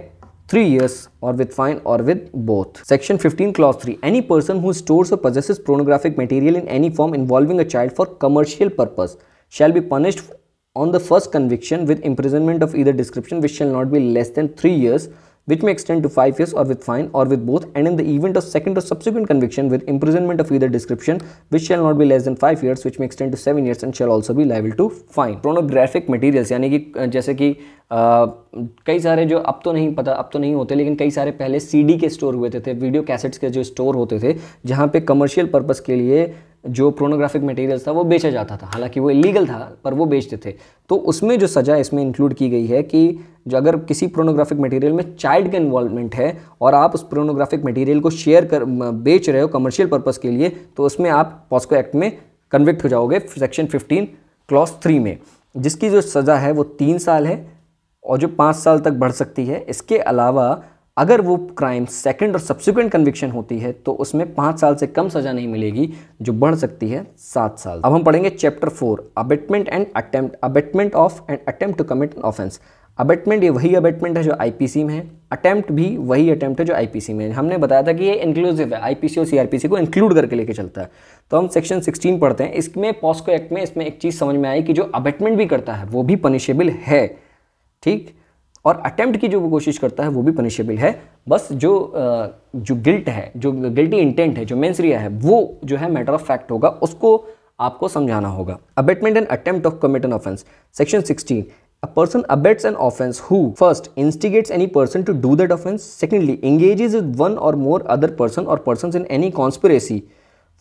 3 years और with fine or with both. Section 15 clause 3 any person who stores और possesses pornographic material in any form involving a child for commercial purpose shall be punished on the first conviction with imprisonment of either description which shall not be less than 3 years which may extend to 5 years or with fine or with both, and in the event of second or subsequent conviction with imprisonment of either description, which shall not be less than 5 years, which may extend to 7 years and shall also be liable to fine. Pornographic materials यानी कि जैसे कि कई सारे जो अब तो नहीं होते, लेकिन कई सारे पहले CD के स्टोर हुए थे, वीडियो कैसेट्स के जो स्टोर होते थे, जहाँ पे कमर्शियल पर्पस के लिए जो प्रोनोग्राफिक मटेरियल्स था वो बेचा जाता था, हालांकि वो इलीगल था पर वो बेचते थे। तो उसमें जो सज़ा इसमें इंक्लूड की गई है कि जो अगर किसी प्रोनोग्राफिक मटेरियल में चाइल्ड का इन्वॉल्वमेंट है और आप उस प्रोनोग्राफिक मटेरियल को शेयर कर बेच रहे हो कमर्शियल पर्पस के लिए, तो उसमें आप पॉस्को एक्ट में कन्विक्ट हो जाओगे सेक्शन 15 क्लॉज 3 में, जिसकी जो सज़ा है वो 3 साल है और जो 5 साल तक बढ़ सकती है। इसके अलावा अगर वो क्राइम सेकंड और सब्सिक्वेंट कन्विक्शन होती है तो उसमें 5 साल से कम सज़ा नहीं मिलेगी, जो बढ़ सकती है 7 साल। अब हम पढ़ेंगे chapter 4, abetment and attempt, abetment of and attempt to commit an offence. Abetment ये वही अबेटमेंट है जो आईपीसी में है, अटेम्प्ट भी वही अटेम्प्ट है जो आईपीसी में है। हमने बताया था कि ये इंक्लूसिव है, आईपीसी और सीआरपीसी को इंक्लूड करके लेके चलता है। तो हम सेक्शन 16 पढ़ते हैं। इसमें पॉस्को एक्ट में इसमें एक चीज़ समझ में आई कि जो अबेटमेंट भी करता है वो भी पनिशेबल है, ठीक, और अटेम्प्ट की जो वो कोशिश करता है वो भी पनिशेबल है। बस जो गिल्ट है, जो गिल्टी इंटेंट है, जो मेंस रिया है, वो जो है मैटर ऑफ फैक्ट होगा, उसको आपको समझाना होगा। Abetment and attempt of commit an offence, section 16, a person abets an offense who first instigates any person to do that offense, secondly engages with one or more other person or persons in any conspiracy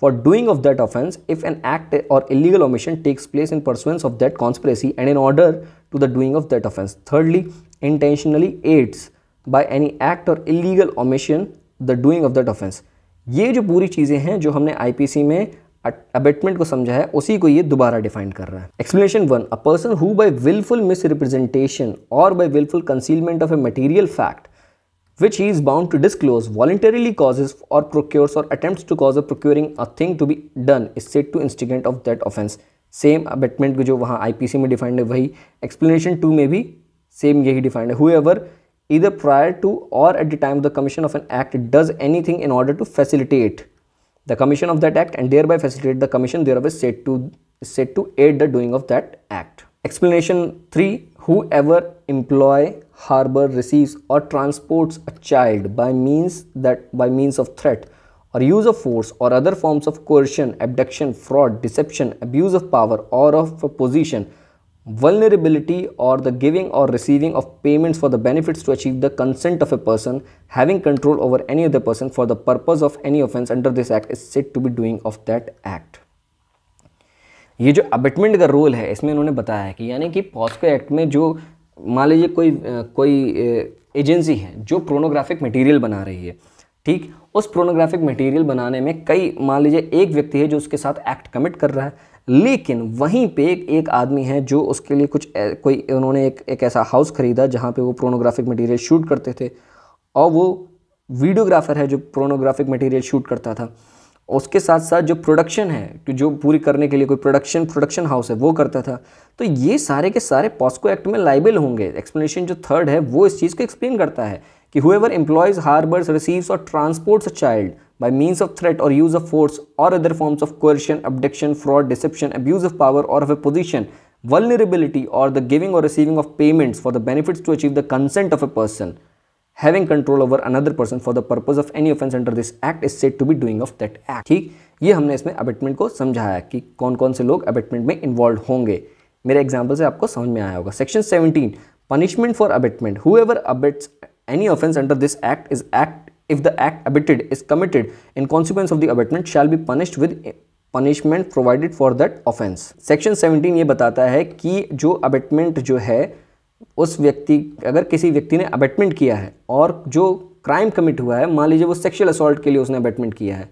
for doing of that offense if an act or illegal omission takes place in pursuance of that conspiracy and in order to the doing of that offense, thirdly intentionally aids by any act or illegal omission the doing of that offense। ये जो पूरी चीज़ें हैं जो हमने आईपीसी में अबेटमेंट को समझा है, उसी को ये दोबारा डिफाइन कर रहा है। Explanation 1, a person who by wilful misrepresentation or by wilful concealment of a material fact which he is bound to disclose voluntarily causes or procures or attempts to cause or procuring a thing to be done is said to instigate of that offense। Same abetment को जो वहाँ आईपीसी में डिफाइंड है वही एक्सप्लेनेशन 2 में भी सेम यही डिफाइंड है। whoever either prior to or at the time of the commission of an act does anything in order to facilitate the commission of that act and thereby facilitate the commission thereof is said to aid the doing of that act। Explanation 3, whoever employ, harbor, receives or transports a child by means of threat or use of force or other forms of coercion, abduction, fraud, deception, abuse of power or of a position, vulnerability or the giving or receiving of payments for the benefits to achieve the consent of a person having control over any other person for the purpose of any offense under this act is said to be doing of that act। ये जो अबेटमेंट का रोल है इसमें उन्होंने बताया है कि यानी कि पॉस्को एक्ट में जो मान लीजिए कोई एजेंसी है जो प्रोनोग्राफिक मटेरियल बना रही है, ठीक, उस प्रोनोग्राफिक मटेरियल बनाने में कई, मान लीजिए एक व्यक्ति है जो उसके साथ एक्ट कमिट कर रहा है, लेकिन वहीं पे एक आदमी है जो उसके लिए उन्होंने एक ऐसा हाउस खरीदा जहाँ पे वो प्रोनोग्राफिक मटेरियल शूट करते थे, और वो वीडियोग्राफर है जो प्रोनोग्राफिक मटेरियल शूट करता था। उसके साथ साथ जो प्रोडक्शन है, जो पूरी करने के लिए कोई प्रोडक्शन हाउस है वो करता था। तो ये सारे के सारे पॉस्को एक्ट में लाइबल होंगे। एक्सप्लेनेशन जो 3rd है वो इस चीज़ को एक्सप्लेन करता है कि whoever employs, harbors, receives or transports a child by means of threat or use of force or other forms of coercion, abduction, fraud, deception, abuse of power or of a position, vulnerability or the giving or receiving of payments for the benefits to achieve the consent of a person having control over another person for the purpose of any offense under this act is said to be doing of that act। ठीक, ये हमने इसमें अबेटमेंट को समझाया कि कौन कौन से लोग अबेटमेंट में इन्वॉल्व होंगे। मेरे एग्जाम्पल से आपको समझ में आया होगा। Section 17, punishment for abetment, whoever abets any offense under this act is if the act abetted is committed in consequence of the abatement shall be punished with punishment provided for that offense। Section 17 ये बताता है कि जो अबेटमेंट जो है, उस व्यक्ति, अगर किसी व्यक्ति ने अबेटमेंट किया है और जो क्राइम कमिट हुआ है, मान लीजिए वो सेक्सुअल असॉल्ट के लिए उसने अबेटमेंट किया है,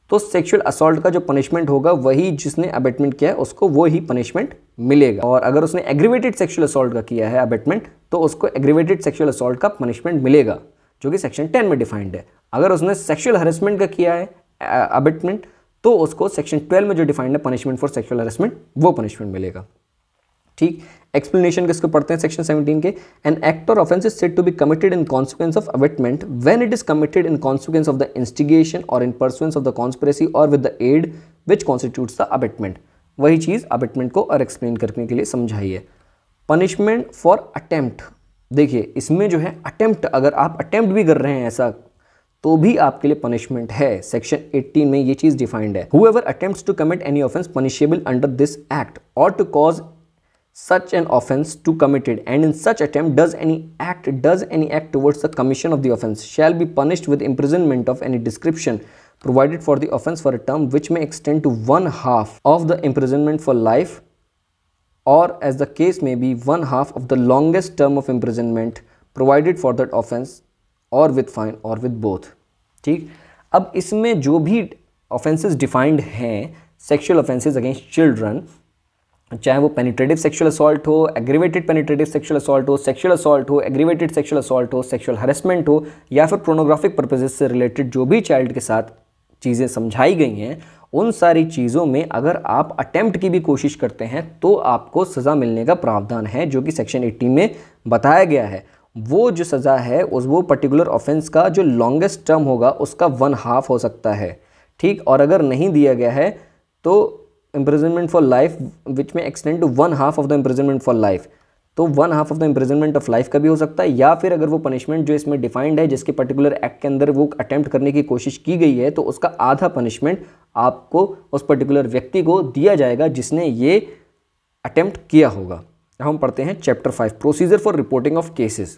तो सेक्सुअल असॉल्ट का जो पनिशमेंट होगा वही जिसने अबेटमेंट किया है उसको वो ही पनिशमेंट मिलेगा। और अगर उसने एग्रीवेटेड सेक्सुअल असॉल्ट का किया है अबेटमेंट, तो उसको एग्रीवेटेड सेक्सुअल असॉल्ट का पनिशमेंट मिलेगा, जो कि सेक्शन 10 में डिफाइंड है। अगर उसने सेक्सुअल हरेसमेंट का किया है अबेटमेंट, तो उसको सेक्शन 12 में जो डिफाइंड है पनिशमेंट फॉर सेक्सुअल हरेसमेंट, वो पनिशमेंट मिलेगा। ठीक, एक्सप्लेनेशन किसको पढ़ते हैं सेक्शन 17 के। An act or offence is said to be committed in consequence of abetment when it is committed in consequence of the instigation or in pursuance of the conspiracy or with the aid which constitutes the abetment. वही चीज़ अबेटमेंट को और एक्सप्लेन करने के लिए समझाई है। पनिशमेंट फॉर अटेम्प्ट देखिए इसमें जो है अटेम्प्ट, अगर आप अटेम्प्ट भी कर रहे हैं ऐसा तो भी आपके लिए पनिशमेंट है। सेक्शन 18 में ये चीज डिफाइंड है। Whoever attempts to commit any offense punishable under this act or to cause such an offense to committed and in such attempt does any act towards the commission of the offense shall be punished with imprisonment of any description provided for the offense for a term which may extend to 1/2 of the imprisonment for life or as the case may be 1/2 of the longest term of imprisonment provided for that offense or with fine or with both। ठीक, अब इसमें जो भी ऑफेंसेस डिफाइंड हैं सेक्सुअल ऑफेंसेस अगेंस्ट चिल्ड्रन, चाहे वो पेनिट्रेटिव सेक्सुअल असॉल्ट हो, एग्रीवेटेड पेनिट्रेटिव सेक्सुअल असॉल्ट हो, सेक्सुअल असॉल्ट हो, एग्रीवेटेड सेक्सुअल असॉल्ट हो, सेक्सुअल हरेसमेंट हो, या फिर पोर्नोग्राफिक पर्पसेस से रिलेटेड जो भी चाइल्ड के साथ चीज़ें समझाई गई हैं, उन सारी चीज़ों में अगर आप अटेम्प्ट की भी कोशिश करते हैं तो आपको सज़ा मिलने का प्रावधान है, जो कि सेक्शन 18 में बताया गया है। वो जो सज़ा है वो पर्टिकुलर ऑफेंस का जो लॉन्गेस्ट टर्म होगा उसका 1/2 हो सकता है। ठीक, और अगर नहीं दिया गया है तो imprisonment for life which may extend to 1/2 of the imprisonment for life, तो 1/2 of the imprisonment of life का भी हो सकता है। या फिर अगर वो पनिशमेंट जो इसमें डिफाइंड है जिसके पर्टिकुलर एक्ट के अंदर वो अटेम्प्ट करने की कोशिश की गई है, तो उसका आधा पनिशमेंट आपको उस पर्टिकुलर व्यक्ति को दिया जाएगा जिसने ये अटेम्प्ट किया होगा। हम पढ़ते हैं chapter 5 procedure for reporting of cases.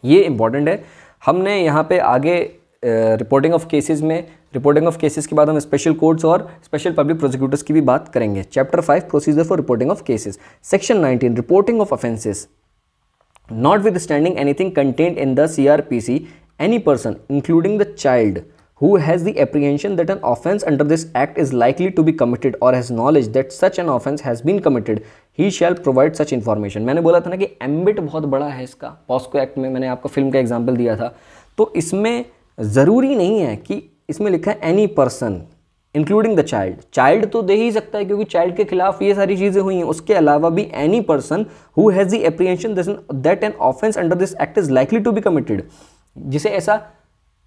ये इंपॉर्टेंट है। हमने यहाँ पे आगे रिपोर्टिंग ऑफ केसेस के बाद हम स्पेशल कोर्ट्स और स्पेशल पब्लिक प्रोसिक्यूटर्स की भी बात करेंगे। Chapter 5 procedure for reporting of cases. Section 19 reporting of offences. Notwithstanding anything contained in the CRPC, any person including the child who has the apprehension that an offence under this act is likely to be committed or has knowledge that such an offence has been committed, he shall provide such information। मैंने बोला था ना कि एम्बिट बहुत बड़ा है इसका, पॉस्को एक्ट में मैंने आपको फिल्म का एग्जांपल दिया था। तो इसमें ज़रूरी नहीं है कि इसमें लिखा है any person including the child तो दे ही सकता है क्योंकि चाइल्ड के खिलाफ ये सारी चीज़ें हुई हैं। उसके अलावा भी any person who has the apprehension that an offence under this act is likely to be committed, जिसे ऐसा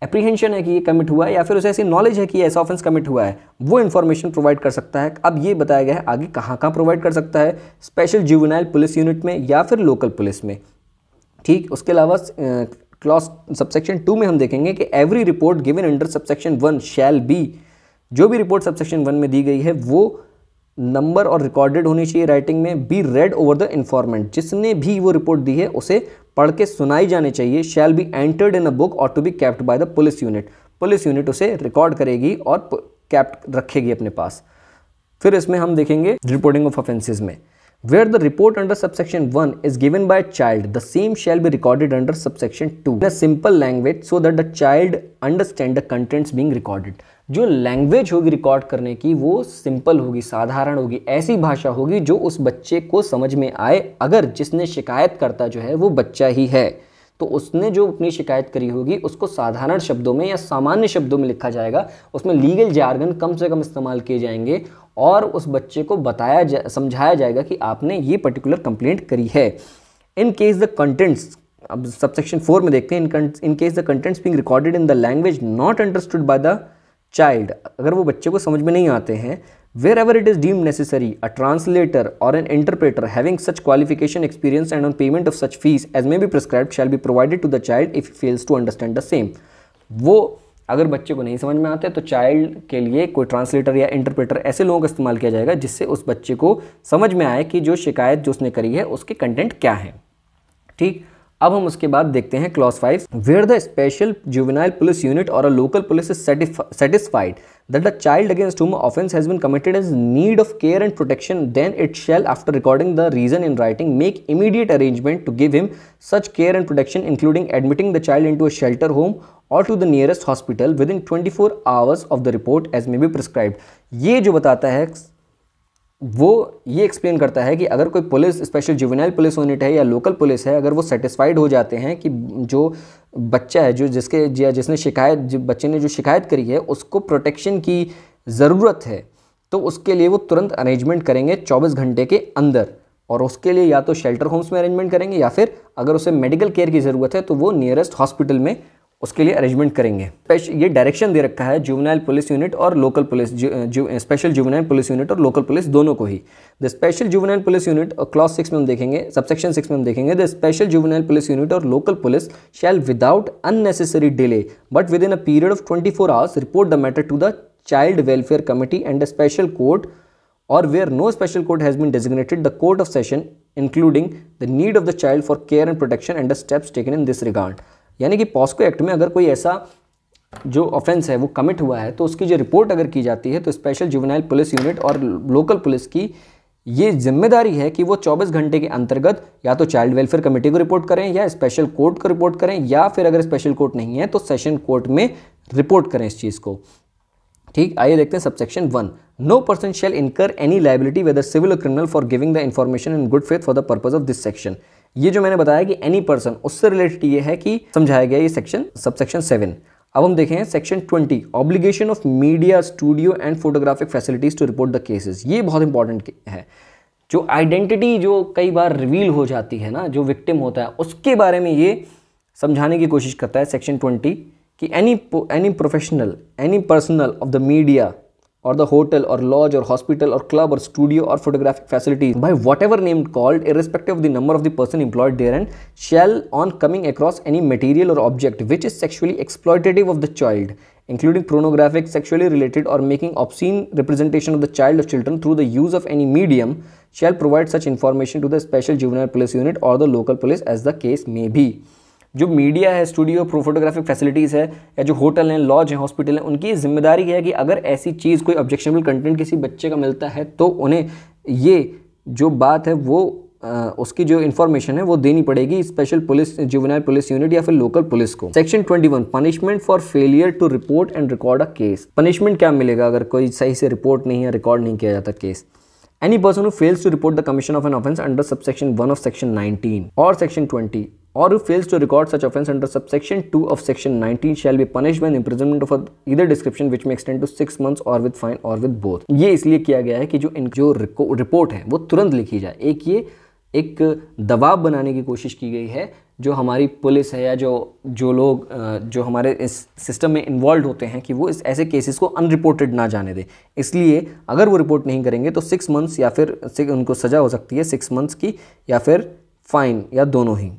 एप्रीहेंशन है कि ये कमिट हुआ है या फिर उसे ऐसी नॉलेज है कि ऐसा ऑफेंस कमिट हुआ है, वो इन्फॉर्मेशन प्रोवाइड कर सकता है। अब ये बताया गया है आगे कहाँ प्रोवाइड कर सकता है, स्पेशल जुवेनाइल पुलिस यूनिट में या फिर लोकल पुलिस में। ठीक, उसके अलावा क्लॉज सबसेक्शन 2 में हम देखेंगे कि every report given under subsection 1 shall be, जो भी रिपोर्ट सबसेक्शन 1 में दी गई है वो नंबर और रिकॉर्डेड होनी चाहिए राइटिंग में, be read over the informant, जिसने भी वो रिपोर्ट दी है उसे पढ़ के सुनाई जानी चाहिए। Shall be entered in a book or to be kept by the police unit उसे रिकॉर्ड करेगी और कैप्ट रखेगी अपने पास। फिर इसमें हम देखेंगे रिपोर्टिंग ऑफ ऑफेंसेस में, where the report under subsection 1 is given by a child, the same shall be recorded under subsection 2 in a simple language so that the child understand the contents being recorded। जो लैंग्वेज होगी रिकॉर्ड करने की वो सिंपल होगी, साधारण होगी, ऐसी भाषा होगी जो उस बच्चे को समझ में आए। अगर जिसने शिकायत करता जो है वो बच्चा ही है तो उसने जो अपनी शिकायत करी होगी उसको साधारण शब्दों में या सामान्य शब्दों में लिखा जाएगा, उसमें लीगल जार्गन कम से कम इस्तेमाल किए जाएंगे और उस बच्चे को समझाया जाएगा कि आपने ये पर्टिकुलर कंप्लेंट करी है। इन केस द कंटेंट्स, अब सबसेक्शन 4 में देखते हैं, in case the contents being recorded in the language not understood by the child, अगर वो बच्चे को समझ में नहीं आते हैं, wherever it is deemed necessary, a translator or an interpreter having such qualification, experience and on payment of such fees as may be prescribed shall be provided to the child if he fails to understand the same। वो अगर बच्चे को नहीं समझ में आते तो चाइल्ड के लिए कोई ट्रांसलेटर या इंटरप्रेटर ऐसे लोगों का इस्तेमाल किया जाएगा जिससे उस बच्चे को समझ में आए कि जो शिकायत जो उसने करी है उसके कंटेंट क्या है। ठीक, अब हम उसके बाद देखते हैं clause 5, where the special juvenile police unit or a local police is satisfied that the child against whom offense has been committed is in need of care and protection, then it shall, after recording the reason in writing, make immediate arrangement to give him such care and protection, including admitting the child into a shelter home or to the nearest hospital within 24 hours of the report as may be prescribed। ये जो बताता है वो ये एक्सप्लेन करता है कि अगर कोई police, special juvenile police unit है या लोकल पुलिस है, अगर वो सेटिस्फाइड हो जाते हैं कि जो बच्चा है जिसने बच्चे ने जो शिकायत करी है उसको प्रोटेक्शन की ज़रूरत है, तो उसके लिए वो तुरंत अरेंजमेंट करेंगे 24 घंटे के अंदर, और उसके लिए या तो शेल्टर होम्स में अरेंजमेंट करेंगे या फिर अगर उसे मेडिकल केयर की ज़रूरत है तो वो नियरेस्ट हॉस्पिटल में उसके लिए अरेंजमेंट करेंगे। ये डायरेक्शन दे रखा है जुवेनाइल पुलिस यूनिट और local police, special juvenile police unit और लोकल पुलिस दोनों को ही। The special juvenile police unit और क्लॉज 6 में हम देखेंगे, सबसेक्शन 6 में हम देखेंगे, the special juvenile police unit और local police shall without unnecessary delay but within a period of 24 hours report the matter to the child welfare committee and a special court, or where no special court has been designated, the court of session, including the need of the child for care and protection and the steps taken in this regard। यानी कि पॉस्को एक्ट में अगर कोई ऐसा जो ऑफेंस है वो कमिट हुआ है तो उसकी जो रिपोर्ट अगर की जाती है तो स्पेशल जुवेनाइल पुलिस यूनिट और लोकल पुलिस की ये जिम्मेदारी है कि वो 24 घंटे के अंतर्गत या तो चाइल्ड वेलफेयर कमेटी को रिपोर्ट करें या स्पेशल कोर्ट को रिपोर्ट करें, या फिर अगर स्पेशल कोर्ट नहीं है तो सेशन कोर्ट में रिपोर्ट करें इस चीज़ को। ठीक, आइए देखते हैं सबसेक्शन 1। नो पर्सन शैल इनकर एनी लायबिलिटी वेदर सिविल और criminal for giving the information in good faith for the purpose of this section. ये जो मैंने बताया कि एनी पर्सन, उससे रिलेटेड ये है कि समझाया गया ये सेक्शन, सबसेक्शन 7। अब हम देखें section 20, obligation of media, studio and photographic facilities to report the cases. ये बहुत इंपॉर्टेंट है। जो आइडेंटिटी जो कई बार रिवील हो जाती है ना, जो विक्टिम होता है, उसके बारे में ये समझाने की कोशिश करता है सेक्शन 20 कि any professional, any personal of the media or the hotel or lodge or hospital or club or studio or photographic facilities by whatever name called, irrespective of the number of the person employed therein, shall on coming across any material or object which is sexually exploitative of the child, including pornographic, sexually related or making obscene representation of the child or children through the use of any medium, shall provide such information to the special juvenile police unit or the local police as the case may be। जो मीडिया है, स्टूडियो, फोटोग्राफिक फैसिलिटीज़ है, या जो होटल हैं, लॉज हैं, हॉस्पिटल हैं, उनकी जिम्मेदारी है कि अगर ऐसी चीज़, कोई ऑब्जेक्शनेबल कंटेंट किसी बच्चे का मिलता है तो उन्हें ये जो बात है वो उसकी जो इन्फॉर्मेशन है वो देनी पड़ेगी special police, juvenile police unit या फिर लोकल पुलिस को। Section 21, punishment for failure to report and record a case. Punishment क्या मिलेगा अगर कोई सही से रिपोर्ट नहीं या रिकॉर्ड नहीं किया जाता case. Any person who fails to report the commission of an offence under subsection 1 of section 19 or section 20 or who fails to record such offence under subsection 2 of section 19 shall be punished by an imprisonment of either description which may extend to 6 months or with fine or with both। ये इसलिए किया गया है कि जो रिपोर्ट है वो तुरंत लिखी जाए। एक दबाव बनाने की कोशिश की गई है जो हमारी पुलिस है या जो लोग जो हमारे इस सिस्टम में इन्वॉल्व होते हैं कि वो इस ऐसे केसेस को अनरिपोर्टेड ना जाने दें। इसलिए अगर वो रिपोर्ट नहीं करेंगे तो 6 मंथ्स या फिर उनको सज़ा हो सकती है 6 मंथ्स की या फिर फाइन या दोनों ही।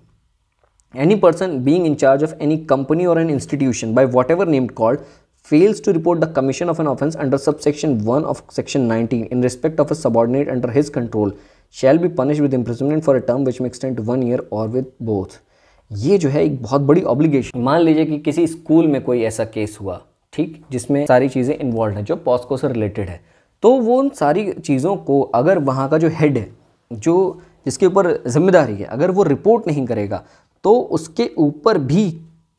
Any person being in charge of any company or an institution by whatever name called fails to report the commission of an offence under subsection 1 of section 19 in respect of a subordinate under his control shall be punished with imprisonment for a term which may extend to 1 year or with both। ये जो है एक बहुत बड़ी ऑब्लिगेशन। मान लीजिए कि किसी स्कूल में कोई ऐसा केस हुआ, ठीक, जिसमें सारी चीज़ें इन्वॉल्व हैं जो पॉस्को से रिलेटेड है, तो वो उन सारी चीज़ों को अगर वहाँ का जो हेड है, जो जिसके ऊपर जिम्मेदारी है, अगर वो रिपोर्ट नहीं करेगा तो उसके ऊपर भी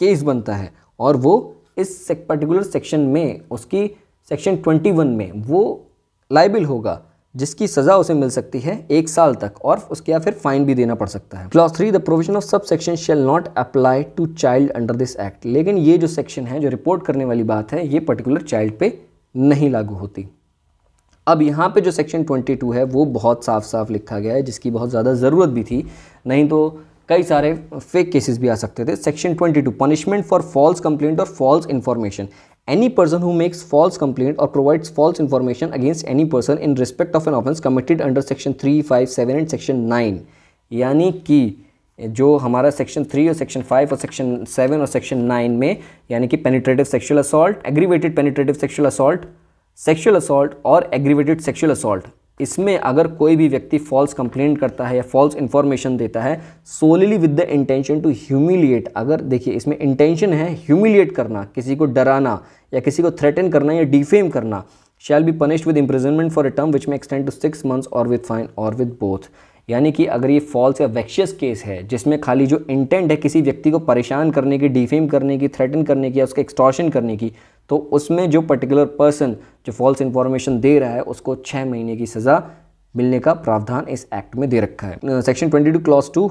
केस बनता है और वो इस पर्टिकुलर सेक्शन में, उसकी सेक्शन 21 में वो लायबिल होगा, जिसकी सज़ा उसे मिल सकती है 1 साल तक और उसके या फिर फाइन भी देना पड़ सकता है। Clause 3, the provision of subsection shall not apply to child under this act. लेकिन ये जो सेक्शन है, जो रिपोर्ट करने वाली बात है, ये पर्टिकुलर चाइल्ड पे नहीं लागू होती। अब यहाँ पे जो सेक्शन 22 है वो बहुत साफ साफ लिखा गया है, जिसकी बहुत ज़्यादा ज़रूरत भी थी, नहीं तो कई सारे फेक केसेस भी आ सकते थे। Section 22, punishment for false complaint or false information. Any person who makes false complaint or provides false information against any person in respect of an offence committed under section 3, 5, 7 and section 9, यानी कि जो हमारा सेक्शन 3 और सेक्शन 5 और सेक्शन 7 और सेक्शन 9 में, यानी कि penetrative sexual assault, aggravated penetrative sexual assault और एग्रीवेटेड सेक्सुअल असॉल्ट, इसमें अगर कोई भी व्यक्ति फॉल्स कंप्लेंट करता है या फॉल्स इन्फॉर्मेशन देता है solely with the intention to humiliate, अगर देखिए इसमें इंटेंशन है ह्यूमिलिएट करना, किसी को डराना या किसी को थ्रेटन करना या डिफेम करना, शैल be punished with imprisonment for a term which may extend to 6 months और with fine or with both. यानी कि अगर ये फॉल्स या वेक्शियस केस है जिसमें खाली जो इंटेंट है किसी व्यक्ति को परेशान करने की, डिफेम करने की, थ्रेटन करने की या उसका एक्सटॉर्शन करने की, तो उसमें जो पर्टिकुलर पर्सन जो फॉल्स इन्फॉर्मेशन दे रहा है उसको 6 महीने की सज़ा मिलने का प्रावधान इस एक्ट में दे रखा है। Section 22 clause 2,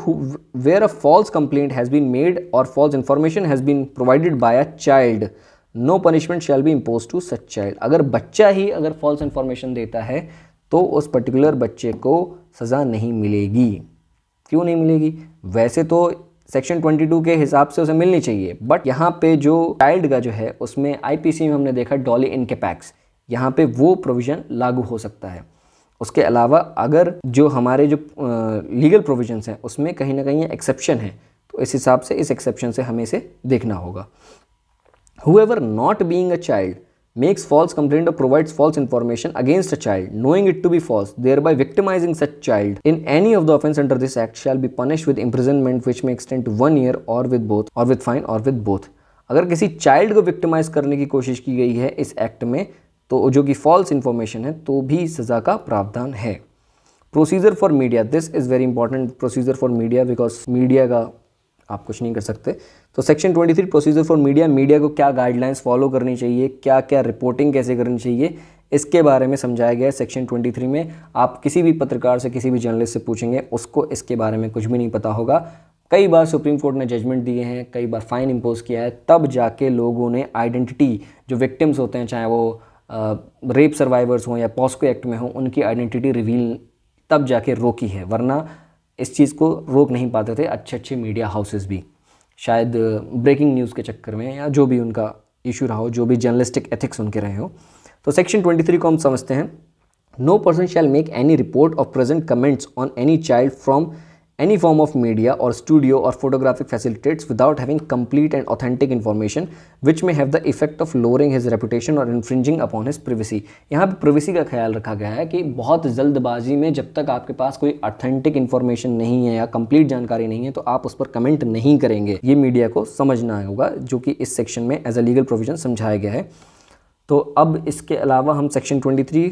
where a false complaint has been made or false information has been provided by a child, no punishment shall be impose to such child. अगर बच्चा ही अगर फॉल्स इन्फॉर्मेशन देता है तो उस पर्टिकुलर बच्चे को सज़ा नहीं मिलेगी। क्यों नहीं मिलेगी? वैसे तो सेक्शन 22 के हिसाब से उसे मिलनी चाहिए, बट यहाँ पे जो चाइल्ड का जो है उसमें आईपीसी में हमने देखा डॉली इनकेपैक्स, यहाँ पे वो प्रोविज़न लागू हो सकता है। उसके अलावा अगर जो हमारे जो लीगल प्रोविजंस हैं उसमें कहीं ना कहीं एक्सेप्शन है, तो इस हिसाब से इस एक्सेप्शन से हमें इसे देखना होगा। Whoever not being a child makes false complaint or provides false information against a child, knowing it to be false, thereby victimizing such child in any of the offence under this act, shall be punished with imprisonment which may extend to 1 year or with both, or with fine or with both। अगर किसी चाइल्ड को विक्टिमाइज करने की कोशिश की गई है इस एक्ट में, तो जो कि फॉल्स इन्फॉर्मेशन है, तो भी सज़ा का प्रावधान है। Procedure for media, this is very important, procedure for media, because media का आप कुछ नहीं कर सकते। तो section 23 procedure for media, media को क्या गाइडलाइंस फॉलो करनी चाहिए, क्या क्या रिपोर्टिंग कैसे करनी चाहिए, इसके बारे में समझाया गया है सेक्शन 23 में। आप किसी भी पत्रकार से, किसी भी जर्नलिस्ट से पूछेंगे, उसको इसके बारे में कुछ भी नहीं पता होगा। कई बार सुप्रीम कोर्ट ने जजमेंट दिए हैं, कई बार फाइन इम्पोज किया है, तब जाके लोगों ने आइडेंटिटी, जो विक्टिम्स होते हैं, चाहे वो रेप सर्वाइवर्स हों या पॉस्को एक्ट में हों, उनकी आइडेंटिटी रिवील तब जाके रोकी है, वरना इस चीज़ को रोक नहीं पाते थे अच्छे मीडिया हाउसेस भी, शायद ब्रेकिंग न्यूज़ के चक्कर में, या जो भी उनका इशू रहा हो, जो भी जर्नलिस्टिक एथिक्स उनके रहे हो। तो सेक्शन 23 को हम समझते हैं। No person shall make any report or present comments on any child from any form of media or studio or photographic facilitates without having complete and authentic information which may have the effect of lowering his reputation or infringing upon his privacy। यहाँ पे privacy का ख्याल रखा गया है कि बहुत जल्दबाजी में जब तक आपके पास कोई authentic information नहीं है या complete जानकारी नहीं है, तो आप उस पर कमेंट नहीं करेंगे। ये मीडिया को समझना होगा, जो कि इस सेक्शन में एज अ लीगल प्रोविजन समझाया गया है। तो अब इसके अलावा हम सेक्शन 23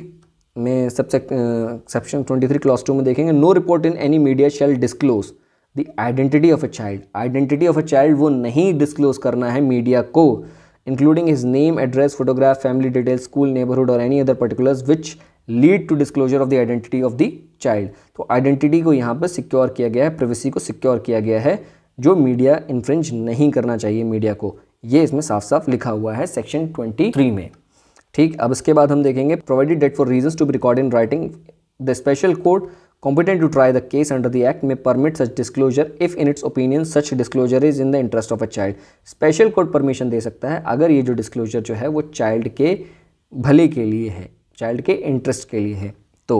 में सेक्शन 23 क्लॉज 2 में देखेंगे। No report in any media shall disclose the identity of a child. Identity of a child वो नहीं डिस्क्लोज करना है मीडिया को, including his name, address, photograph, family details, school, neighbourhood और any other particulars which lead to disclosure of the identity of the child. तो आइडेंटिटी को यहाँ पर सिक्योर किया गया है, प्राइवेसी को सिक्योर किया गया है, जो मीडिया इन्फ्रिंज नहीं करना चाहिए मीडिया को, ये इसमें साफ साफ लिखा हुआ है सेक्शन 23 में। ठीक, अब इसके बाद हम देखेंगे provided that for reasons to be recorded in writing the special court competent to try the case under the act may permit such disclosure if in its opinion such disclosure is in the interest of a child। Special court permission दे सकता है अगर ये जो डिस्क्लोजर जो है वो चाइल्ड के भले के लिए है, चाइल्ड के इंटरेस्ट के लिए है। तो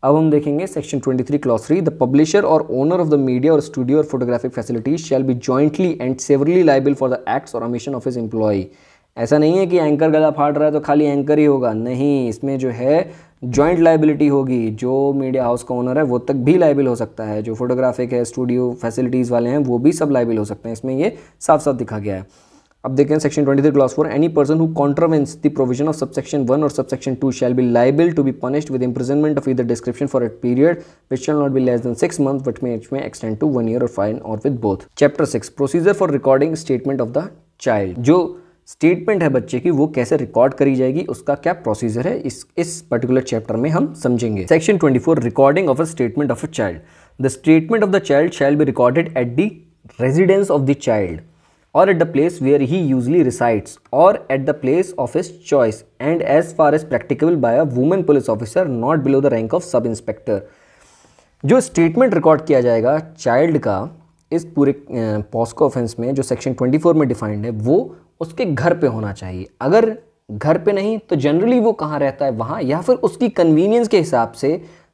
अब हम देखेंगे सेक्शन 23 क्लॉज 3। द पब्लिशर और ओनर ऑफ द मीडिया और स्टूडियो और photographic facilities shall be jointly and severally liable for the acts और ओमिशन ऑफ हिज एम्प्लॉई। ऐसा नहीं है कि एंकर गला फाड़ रहा है तो खाली एंकर ही होगा, नहीं, इसमें जो है जॉइंट लाइबिलिटी होगी। जो मीडिया हाउस का ओनर है वो तक भी लाइबिल हो सकता है, जो फोटोग्राफिक है, स्टूडियो फैसिलिटीज़ वाले हैं, वो भी सब लाइबिल हो सकते हैं। इसमें ये साफ साफ दिखा गया है। अब देखें section 23 clause 4। Any person who contravenes the provision of subsection 1 or subsection 2 shall be liable to be punished with imprisonment of either description for a period which shall not be less than 6 months but may extend to 1 year or fine or with both. Chapter 6 procedure for recording statement of the child. जो स्टेटमेंट है बच्चे की वो कैसे रिकॉर्ड करी जाएगी, उसका क्या प्रोसीजर है, इस पर्टिकुलर चैप्टर में हम समझेंगे। Section 24 recording of a statement of a child. The statement of the child shall be recorded at the residence of the child और at the place where he usually resides और at the place of his choice and as far as practicable by a women police officer not below the rank of sub inspector. जो स्टेटमेंट रिकॉर्ड किया जाएगा चाइल्ड का इस पूरे पॉस्को ऑफेंस में जो सेक्शन 24 में डिफाइंड है, वो उसके घर पे होना चाहिए। अगर घर पे नहीं तो जनरली वो कहाँ रहता है वहाँ, या फिर उसकी कन्वीनियंस के हिसाब से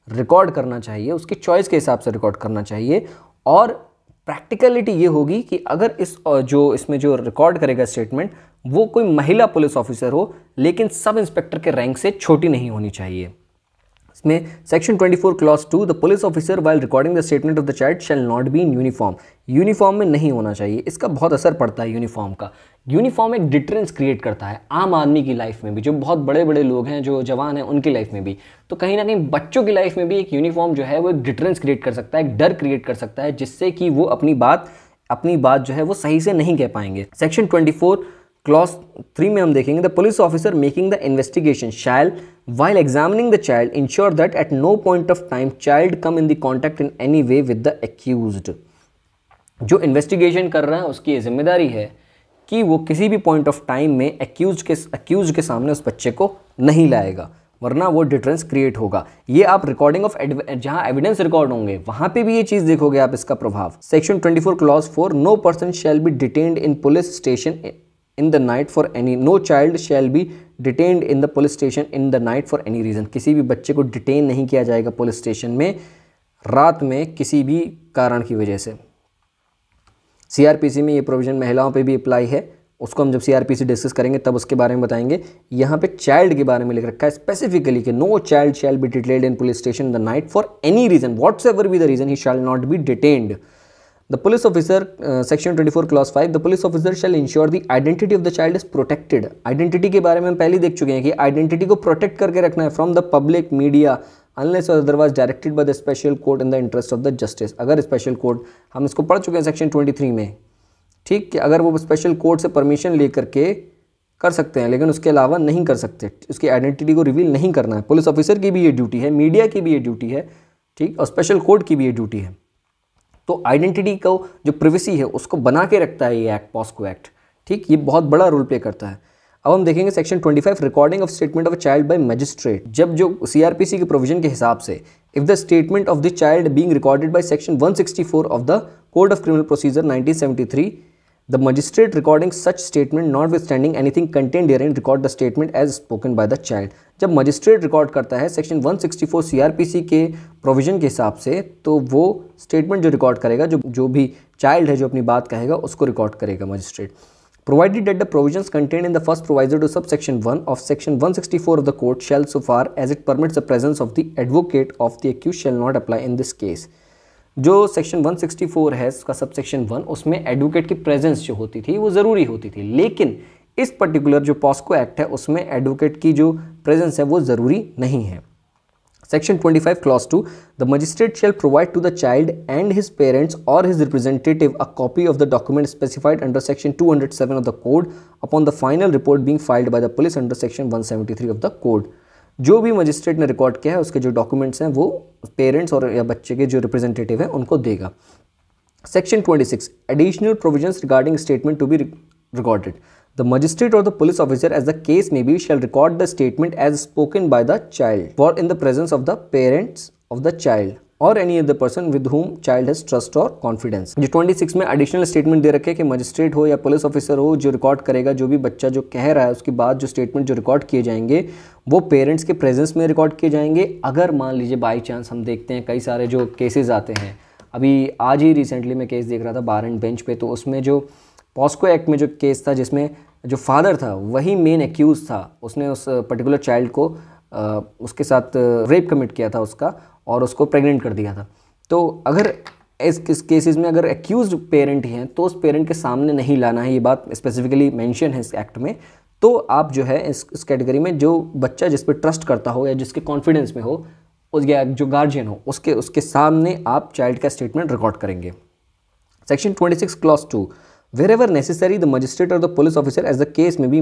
रिकॉर्ड करना चाहिए, उसकी चॉइस के हिसाब से रिकॉर्ड करना चाहिए। और प्रैक्टिकलिटी ये होगी कि अगर इसमें जो रिकॉर्ड करेगा स्टेटमेंट वो कोई महिला पुलिस ऑफिसर हो, लेकिन सब इंस्पेक्टर के रैंक से छोटी नहीं होनी चाहिए। इसमें section 24 clause 2 the police officer while recording the statement of the child shell not be in uniform. Uniform में नहीं होना चाहिए, इसका बहुत असर पड़ता है यूनिफॉर्म का। यूनिफॉर्म एक डिटरेंस क्रिएट करता है आम आदमी की लाइफ में भी, जो बहुत बड़े बड़े लोग हैं, जो जवान हैं, उनकी लाइफ में भी। तो कहीं ना कहीं बच्चों की लाइफ में भी एक यूनिफॉर्म जो है वो एक डिटरेंस क्रिएट कर सकता है, एक डर क्रिएट कर सकता है, जिससे कि वो अपनी बात जो है वो सही से नहीं कह पाएंगे। सेक्शन 24 क्लॉज 3 में हम देखेंगे the police officer making the investigation shall while examining the child ensure that at no point of time child come in the contact in any way with the accused। जो इन्वेस्टिगेशन कर रहा है उसकी ये जिम्मेदारी है कि वो किसी भी पॉइंट ऑफ टाइम में accused के सामने उस बच्चे को नहीं लाएगा। वरना वो डिटरेंस क्रिएट होगा। ये आप रिकॉर्डिंग ऑफ जहां एविडेंस रिकॉर्ड होंगे वहां पे भी ये चीज देखोगे आप, इसका प्रभाव। Section 24 clause 4, no person shall be detained in police station in the night for any, no child shall be detained in the police station in the night for any reason. किसी भी बच्चे को डिटेन नहीं किया जाएगा पुलिस स्टेशन में रात में किसी भी कारण की वजह से। सीआरपीसी में ये प्रोविजन महिलाओं पे भी अप्लाई है, उसको हम जब सीआरपीसी डिस्कस करेंगे तब उसके बारे में बताएंगे। यहाँ पे चाइल्ड के बारे में लिख रखा है स्पेसिफिकली कि no child shall be detained in police station the night for any reason, whatsoever be the reason, he shall not be detained. The police officer, section 24 clause 5, the police officer shall ensure the identity of the child is protected. Identity के बारे में हम पहले देख चुके हैं कि आइडेंटिटी को प्रोटेक्ट करके रखना है from the public media unless और otherwise directed by the special court in the interest of the justice. अगर स्पेशल कोर्ट, हम इसको पढ़ चुके हैं सेक्शन 23 में, ठीक, कि अगर वो स्पेशल कोर्ट से परमिशन लेकर के कर सकते हैं लेकिन उसके अलावा नहीं कर सकते, उसकी आइडेंटिटी को रिवील नहीं करना है। पुलिस ऑफिसर की भी ये ड्यूटी है, मीडिया की भी ये ड्यूटी है, ठीक, और स्पेशल कोर्ट की भी ये ड्यूटी है। तो आइडेंटिटी को जो प्रिवेसी है उसको बना के रखता है ये एक्ट, पॉस्को एक्ट, ठीक, ये बहुत बड़ा रोल प्ले करता है। अब हम देखेंगे section 25, recording of statement of a child by magistrate. जब जो सीआरपीसी के प्रोविजन के हिसाब से if the statement of the child being recorded by section 164 of the code of criminal procedure 1973, the magistrate recording such statement notwithstanding anything contained herein record the statement as spoken by the child. जब मजिस्ट्रेट रिकॉर्ड करता है सेक्शन 164 सीआरपीसी के प्रोविजन के हिसाब से, तो वो स्टेटमेंट जो रिकॉर्ड करेगा, जो भी चाइल्ड है जो अपनी बात कहेगा उसको रिकॉर्ड करेगा magistrate. Provided that the provisions contained in the first proviso to subsection 1 of section 164 of the code shall, so far as it permits the presence of the advocate of the accused, shall not apply in this case। जो सेक्शन 164 है उसका सबसेक्शन 1, उसमें एडवोकेट की प्रेजेंस जो होती थी वो ज़रूरी होती थी, लेकिन इस पर्टिकुलर जो पॉस्को एक्ट है उसमें एडवोकेट की जो प्रेजेंस है वो ज़रूरी नहीं है। Section 25 clause 2, the magistrate shall provide to the child and his parents or his representative a copy of the document specified under section 207 of the code upon the final report being filed by the police under section 173 of the code। जो भी मजिस्ट्रेट ने रिकॉर्ड किया है उसके जो डॉक्यूमेंट्स हैं वो पेरेंट्स और या बच्चे के जो रिप्रेजेंटेटिव हैं उनको देगा। Section 26, additional provisions regarding statement to be recorded। The magistrate or the police officer, as the case may be, shall record the statement as spoken by the child for in the presence of the parents of the child or any other person with whom child has trust or confidence। जो 26 में एडिशनल स्टेटमेंट दे रखे कि मजिस्ट्रेट हो या पुलिस ऑफिसर हो जो रिकॉर्ड करेगा, जो भी बच्चा जो कह रहा है उसके बाद जो स्टेटमेंट जो रिकॉर्ड किए जाएंगे वो पेरेंट्स के प्रेजेंस में रिकॉर्ड किए जाएंगे। अगर मान लीजिए बाई चांस हम देखते हैं कई सारे जो केसेस आते हैं, अभी आज ही रिसेंटली मैं केस देख रहा था बार एंड बेंच पे, तो उसमें जो पॉस्को एक्ट में जो केस था जिसमें जो फादर था वही मेन एक्यूज था, उसने उस पर्टिकुलर चाइल्ड को उसके साथ रेप कमिट किया था उसका और उसको प्रेग्नेंट कर दिया था। तो अगर इस केसेस में अगर एक्यूज्ड पेरेंट ही हैं तो उस पेरेंट के सामने नहीं लाना है, ये बात स्पेसिफिकली मेंशन है इस एक्ट में। तो आप जो है इस कैटेगरी में जो बच्चा जिस पर ट्रस्ट करता हो या जिसके कॉन्फिडेंस में हो, उस जो गार्जियन हो उसके सामने आप चाइल्ड का स्टेटमेंट रिकॉर्ड करेंगे। Section 26 clause 2, wherever necessary the magistrate or the police officer as the case may be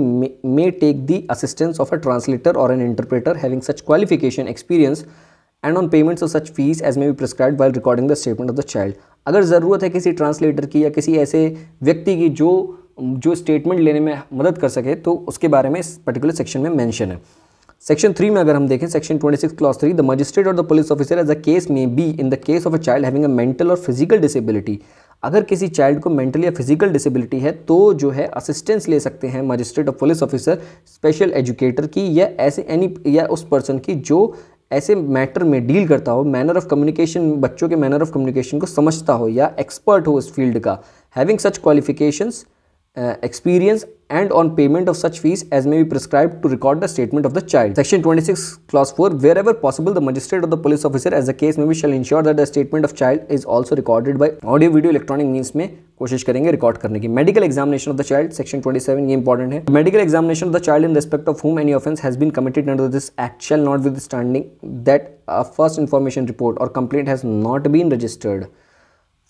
may take the assistance of a translator or an interpreter having such qualification, experience and on payments of such fees as may be prescribed while recording the statement of the child। अगर ज़रूरत है किसी ट्रांसलेटर की या किसी ऐसे व्यक्ति की जो स्टेटमेंट लेने में मदद कर सके तो उसके बारे में इस पर्टिकुलर सेक्शन में मेंशन है। सेक्शन 3 में अगर हम देखें section 26 clause 3, the magistrate or the police officer as the case may be in the case of a child having a mental or physical disability. अगर किसी चाइल्ड को मेंटल या फिजिकल डिसेबिलिटी है तो जो है असिस्टेंस ले सकते हैं मजिस्ट्रेट और पुलिस ऑफिसर स्पेशल एजुकेटर की या ऐसे एनी या उस पर्सन की जो ऐसे मैटर में डील करता हो, मैनर ऑफ कम्युनिकेशन, बच्चों के मैनर ऑफ कम्युनिकेशन को समझता हो या एक्सपर्ट हो इस फील्ड का, having such qualifications, experience and on payment of such fees as may be prescribed to record the statement of the child। Section 26 clause 4, wherever possible the magistrate or the police officer as the case may be shall ensure that the statement of child is also recorded by audio video electronic means में कोशिश करेंगे रिकॉर्ड करने की। Medical examination of the child section 27, ये इंपॉर्टेंट है। Medical examination of the child in respect of whom any offence has been committed under this act shall not withstanding that a first information report or complaint has not been registered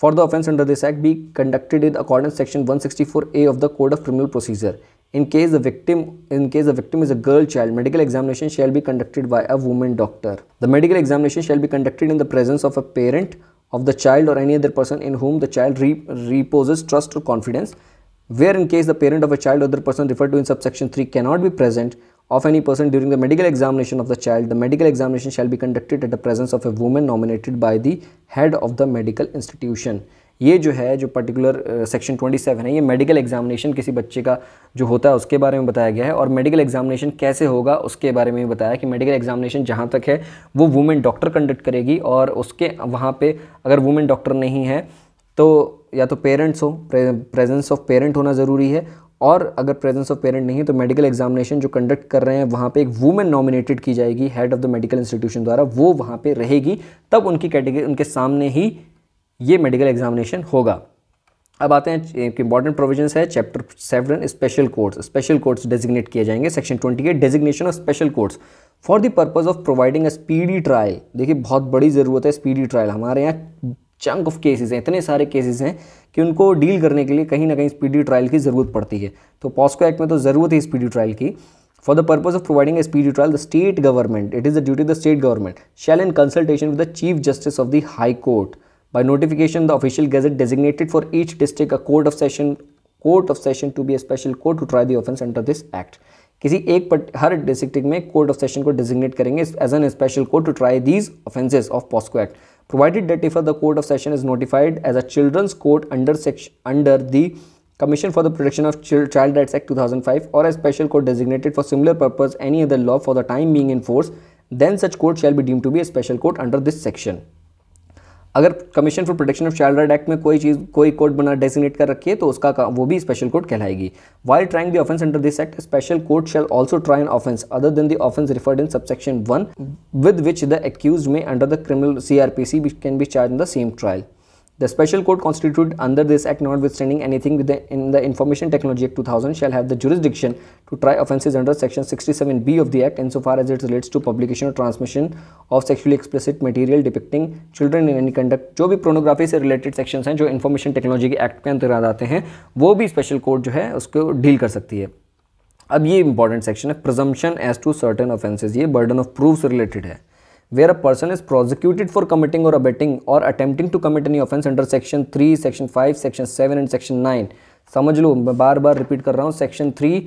for the offence under this act be conducted in accordance section 164A of the Code of Criminal Procedure। In case the victim is a girl child, medical examination shall be conducted by a woman doctor। The medical examination shall be conducted in the presence of a parent of the child or any other person in whom the child reposes trust or confidence। Where in case the parent of a child or other person referred to in subsection 3 cannot be present of any person during the medical examination of the child, the medical examination shall be conducted at the presence of a woman nominated by the head of the medical institution. ये जो है, जो पर्टिकुलर सेक्शन 27 है, ये मेडिकल एग्जामिनेशन किसी बच्चे का जो होता है उसके बारे में बताया गया है, और मेडिकल एग्जामिनेशन कैसे होगा उसके बारे में बताया कि मेडिकल एग्जामिनेशन जहाँ तक है वो वुमेन डॉक्टर कंडक्ट करेगी, और उसके वहाँ पे अगर वुमेन डॉक्टर नहीं है तो या तो पेरेंट्स हो, प्रेजेंस ऑफ पेरेंट होना ज़रूरी है, और अगर प्रेजेंस ऑफ पेरेंट नहीं है तो मेडिकल एग्जामिनेशन जो कंडक्ट कर रहे हैं वहाँ पे एक वुमेन नॉमिनेटेड की जाएगी head of the medical institution द्वारा, वो वहाँ पे रहेगी, तब उनकी कैटेगरी उनके सामने ही ये मेडिकल एग्जामिनेशन होगा। अब आते हैं एक इंपॉर्टेंट प्रोविजंस है chapter 7 special courts. Special courts designate किए जाएंगे। Section 28 designation of special courts for the purpose of providing a speedy trial. देखिए बहुत बड़ी ज़रूरत है स्पीडी ट्रायल। हमारे यहाँ चंक ऑफ केसेस हैं, इतने सारे केसेस हैं कि उनको डील करने के लिए कहीं ना कहीं स्पीडी ट्रायल की ज़रूरत पड़ती है। तो पॉस्को एक्ट में तो ज़रूरत है स्पीडी ट्रायल की। For the purpose of providing a speedy trial, the state government, it is the duty of the state government, shall in consultation with the Chief Justice of the High Court, by notification the official gazette designated for each district a court of session to be a special court to try the offence under this act. किसी हर डिस्ट्रिक्ट में कोर्ट ऑफ सेशन को डिजिग्नेट करेंगे as an special court to try these offences of POCSO act, provided that if the court of session is notified as a children's court under the Commission for the Protection of Child Rights Act 2005 or a special court designated for similar purpose any other law for the time being in force, then such court shall be deemed to be a special court under this section. अगर commission for protection of child right act में कोई कोर्ट बना डेजिग्नेट कर रखी है तो उसका वो भी स्पेशल कोर्ट कहलाएगी। While trying the offence under this act, special court shall also try an offence other than the offence referred in subsection 1 with which the accused may under the criminal CRPC can be charge in the same trial. The special court constituted under this act, notwithstanding anything in the Information Technology Act 2000, shall have the jurisdiction to try offences under Section 67B of the Act insofar as it relates to publication or transmission of sexually explicit material depicting children in any conduct। जो भी pornography से related sections हैं जो Information Technology के Act के अंतर्गत आते हैं वो भी special court जो है उसको डील कर सकती है। अब ये इंपॉर्टेंट सेक्शन है presumption as to certain offences। ये burden of proof से related है। Where a person is prosecuted for committing or abetting or attempting to commit any offence under Section 3, Section 5, Section 7 and Section 9। समझ लो, मैं बार बार रिपीट कर रहा हूँ। Section 3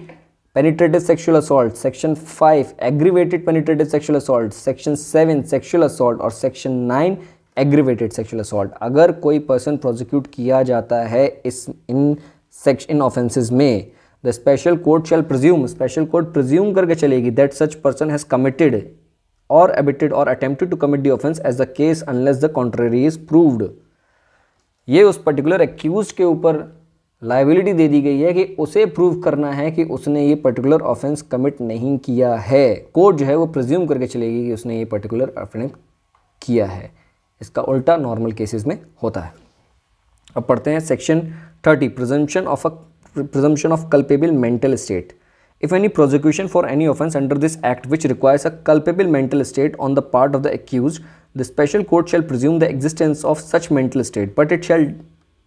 penetrative sexual assault, Section 5 aggravated penetrative sexual assault, Section 7 sexual assault और Section 9 aggravated sexual assault। अगर कोई पर्सन प्रोसिक्यूट किया जाता है इन ऑफेंसेज में, the special court shell presume, special court presume करके चलेगी that such person has committed or abetted or attempted to commit the offense as the case unless the contrary is proved। ये उस पर्टिकुलर एक्यूज के ऊपर लाइबिलिटी दे दी गई है कि उसे प्रूव करना है कि उसने ये पर्टिकुलर ऑफेंस कमिट नहीं किया है। कोर्ट जो है वो प्रिज्यूम करके चलेगी कि उसने ये पर्टिकुलर ऑफेंस किया है। इसका उल्टा नॉर्मल केसेस में होता है। अब पढ़ते हैं section 30 presumption of culpable mental state. If any prosecution for any offence under this act which requires a culpable mental state on the part of the accused, the special court shall presume the existence of such mental state, but it shall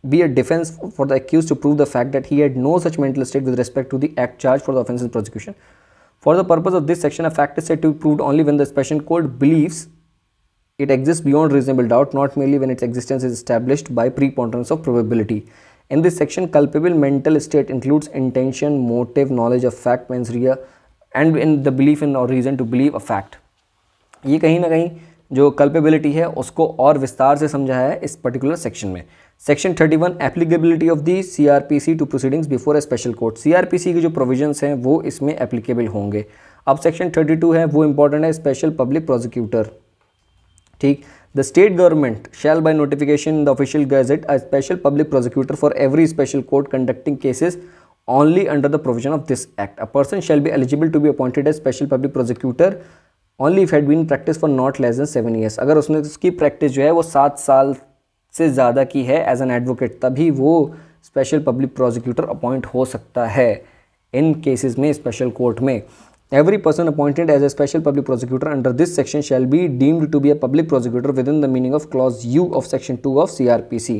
be a defence for the accused to prove the fact that he had no such mental state with respect to the act charged for the offence in prosecution. For the purpose of this section, a fact is said to be proved only when the special court believes it exists beyond reasonable doubt, not merely when its existence is established by preponderance of probability। In this section, culpable mental state includes intention, motive, knowledge of fact, mens rea, and in the belief in or reason to believe a fact। ये कहीं ना कहीं जो culpability है उसको और विस्तार से समझाया है इस पर्टिकुलर सेक्शन में। Section 31 applicability of the CRPC to proceedings before a special court. CRPC की जो प्रोविजंस हैं वो इसमें एप्लीकेबल होंगे। अब सेक्शन 32 है वो इंपॉर्टेंट है, स्पेशल पब्लिक प्रोसिक्यूटर। ठीक, the state government shall by notification in the official gazette a special public prosecutor for every special court conducting cases only under the provision of this act। A person shall be eligible to be appointed as special public prosecutor only if had been in practice for not less than 7 years। अगर उसने उसकी प्रैक्टिस जो है वो 7 साल से ज़्यादा की है एज एन एडवोकेट, तभी वो स्पेशल पब्लिक प्रोसिक्यूटर अपॉइंट हो सकता है इन केसेस में स्पेशल कोर्ट में। Every person appointed as a special public prosecutor under this section shall be deemed to be a public prosecutor within the meaning of clause U of section 2 of CRPC।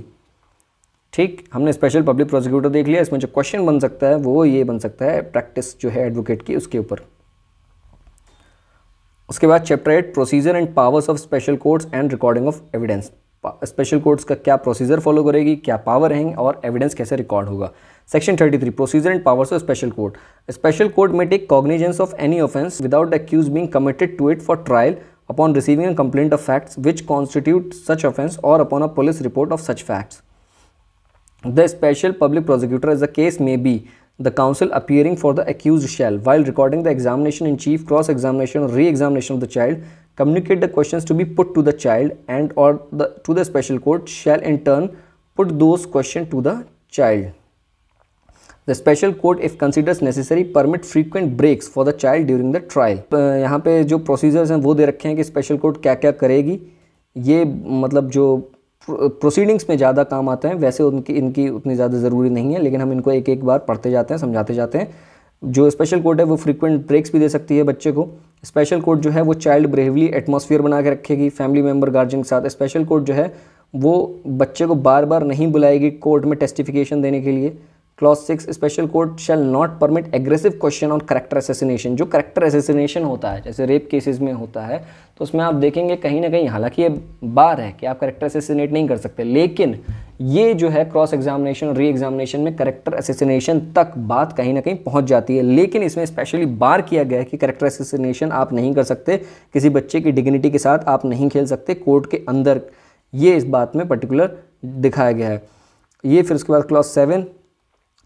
ठीक, हमने स्पेशल पब्लिक प्रोसिक्यूटर देख लिया। इसमें जो क्वेश्चन बन सकता है वो ये बन सकता है प्रैक्टिस जो है एडवोकेट की उसके ऊपर। उसके बाद chapter 8 procedure and powers of special courts and recording of evidence. Special courts का क्या प्रोसीजर फॉलो करेगी, क्या पावर हैं और एविडेंस कैसे रिकॉर्ड होगा। Section 33 procedure and powers of special court. Special court may take cognizance of any offence without the accused being committed to it for trial upon receiving a complaint of facts which constitute such offence or upon a police report of such facts. The special public prosecutor, as the case may be, the counsel appearing for the accused shall, while recording the examination in chief, cross-examination or re-examination of the child, communicate the questions to be put to the child and or to the special court shall in turn put those questions to the child. The special court, if considers necessary, permit frequent breaks for the child during the trial. यहाँ पे जो प्रोसीजर्स हैं वो दे रखे हैं कि स्पेशल कोर्ट क्या क्या करेगी। ये मतलब जो प्रोसीडिंग्स में ज़्यादा काम आते हैं, वैसे इनकी उतनी ज़्यादा ज़रूरी नहीं है, लेकिन हम इनको एक एक बार पढ़ते जाते हैं, समझाते जाते हैं। जो स्पेशल कोर्ट है वो फ्रीक्वेंट ब्रेक्स भी दे सकती है बच्चे को। स्पेशल कोर्ट जो है वो चाइल्ड ब्रेवली एटमॉस्फेयर बना के रखेगी फैमिली मेम्बर गार्जियन के साथ। स्पेशल कोर्ट जो है वो बच्चे को बार बार नहीं बुलाएगी कोर्ट में टेस्टिफिकेशन देने के लिए। Clause 6 special court shall not permit aggressive question on character assassination. जो करेक्टर असैसिनेशन होता है, जैसे रेप केसेस में होता है, तो उसमें आप देखेंगे कहीं ना कहीं, हालांकि ये बार है कि आप करेक्टर असैसिनेट नहीं कर सकते, लेकिन ये जो है क्रॉस एग्जामिनेशन और री एग्जामिनेशन में करेक्टर असैसिनेशन तक बात कहीं ना कहीं पहुंच जाती है। लेकिन इसमें स्पेशली बार किया गया है कि करेक्टर असैसिनेशन आप नहीं कर सकते, किसी बच्चे की डिग्निटी के साथ आप नहीं खेल सकते कोर्ट के अंदर, ये इस बात में पर्टिकुलर दिखाया गया है। ये फिर उसके बाद clause 7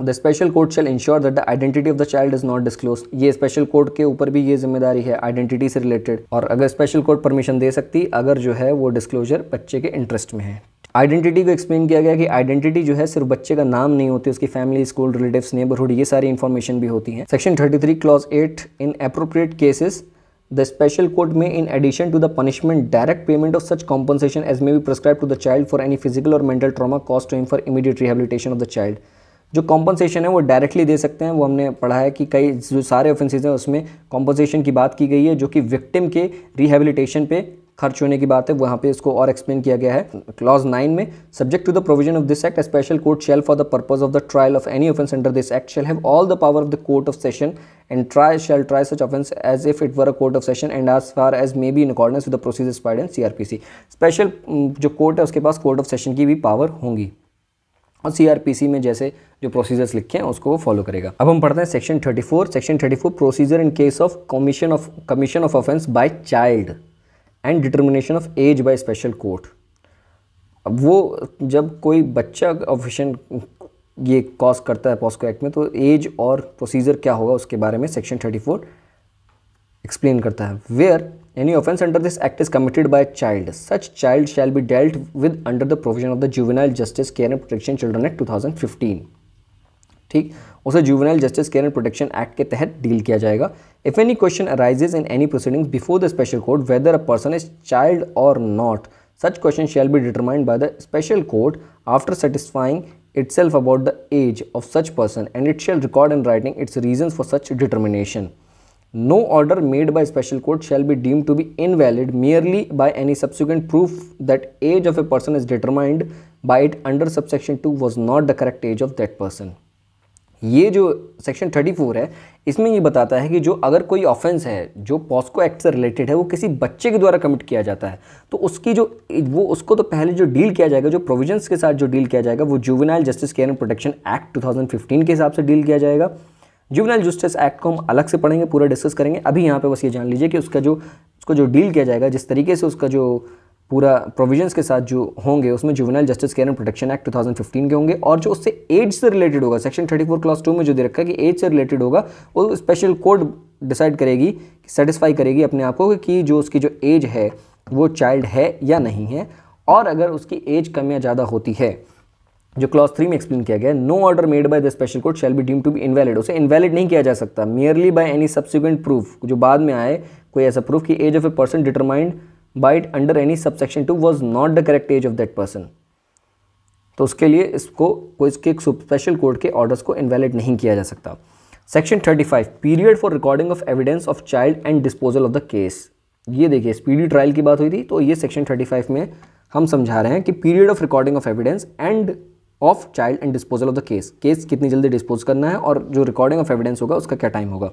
the special court shall ensure that the identity of the child is not disclose. ये स्पेशल कोर्ट के ऊपर भी ये जिम्मेदारी है आइडेंटिटी से रिलेटेड, और अगर स्पेशल कोर्ट परमिशन दे सकती अगर जो है वो डिस्क्लोजर बच्चे के इंटरेस्ट में है। आइडेंटिटी को एक्सप्लेन किया गया कि आइडेंटिटी जो है सिर्फ बच्चे का नाम नहीं होती, उसकी फैमिली, स्कूल, रिलेटिव्स, नेबरहुड, ये सारी इंफॉर्मेशन भी होती है। Section 33 clause 8 in appropriate cases the special court may, in addition to the punishment, direct payment of such compensation as may be prescribed to the child for any physical or mental trauma caused to him for immediate rehabilitation of the child। जो कॉम्पनसेशन है वो डायरेक्टली दे सकते हैं। वो हमने पढ़ा है कि कई जो सारे ऑफेंसेज हैं उसमें कॉम्पनसेशन की बात की गई है, जो कि विक्टिम के रिहेबिलिटेशन पे खर्च होने की बात है, वहाँ पे इसको और एक्सप्लेन किया गया है। क्लॉज 9 में subject to the provision of this act a special court shall for the purpose of the trial of any offence under this act shall have all the power of the court of session and shall try such offence as if it were a court of session and as far as may be in accordance with the procedure specified in CRPC। Special जो कोर्ट है उसके पास कोर्ट ऑफ सेशन की भी पावर होंगी और CRPC में जैसे जो प्रोसीजर्स लिखे हैं उसको वो फॉलो करेगा। अब हम पढ़ते हैं section 34। Section 34 procedure in case of commission of offence by child and determination of age by special court. अब वो जब कोई बच्चा ऑफेंस ये कॉज करता है पॉस्को एक्ट में, तो एज और प्रोसीजर क्या होगा उसके बारे में सेक्शन 34 एक्सप्लेन करता है। Where any offence under this act is committed by a child, such child shall be dealt with under the provision of the Juvenile Justice Care and Protection Children Act 2015। ठीक, उसे juvenile justice care and protection act के तहत डील किया जाएगा। If any question arises in any proceedings before the special court weather a person is child और not, such question shall be determined by the special court after satisfying itself about the age of such person, and it shall record in writing its reasons for such determination। No order made by special court shall be deemed to be invalid merely by any subsequent proof that age of a person is determined by it under subsection 2 was not the correct age of that person। ये जो सेक्शन 34 है इसमें ये बताता है कि जो अगर कोई ऑफेंस है जो पॉस्को एक्ट से रिलेटेड है, वो किसी बच्चे के द्वारा कमिट किया जाता है, तो उसकी जो वो उसको तो पहले जो डील किया जाएगा, जो प्रोविजंस के साथ जो डील किया जाएगा, वो juvenile justice care and protection act 2015 के हिसाब से डील किया जाएगा। जुवेनाइल जस्टिस एक्ट को हम अलग से पढ़ेंगे, पूरा डिस्कस करेंगे। अभी यहाँ पे बस ये जान लीजिए कि उसको जो डील किया जाएगा, जिस तरीके से उसका जो पूरा प्रोविजंस के साथ जो होंगे उसमें juvenile justice care and protection act 2015 के होंगे, और जो उससे एज से रिलेटेड होगा सेक्शन 34 क्लॉज 2 में जो दे रखा है कि एज से रिलेटेड होगा, वो स्पेशल कोर्ट डिसाइड करेगी, सेटिस्फाई करेगी अपने आप को कि जो उसकी जो एज है वो चाइल्ड है या नहीं है। और अगर उसकी एज कम या ज़्यादा होती है, जो क्लॉज 3 में एक्सप्लेन किया गया है, no order made by the special court shall be deemed to be invalid, उसे इनवैलिड नहीं किया जा सकता merely by any subsequent proof, जो बाद में आए कोई ऐसा प्रूफ कि age of a person determined by it under any subsection 2 was not the correct age of that person. तो उसके लिए इसको कोई इसके स्पेशल कोर्ट के ऑर्डर्स को इनवैलिड नहीं किया जा सकता। Section 35 period for recording of evidence of child and disposal of the case. ये देखिए स्पीडी ट्रायल की बात हुई थी, तो ये सेक्शन 35 में हम समझा रहे हैं कि period of recording of evidence end of child and disposal of the case कितनी जल्दी डिस्पोज करना है, और जो रिकॉर्डिंग ऑफ एविडेंस होगा उसका क्या टाइम होगा।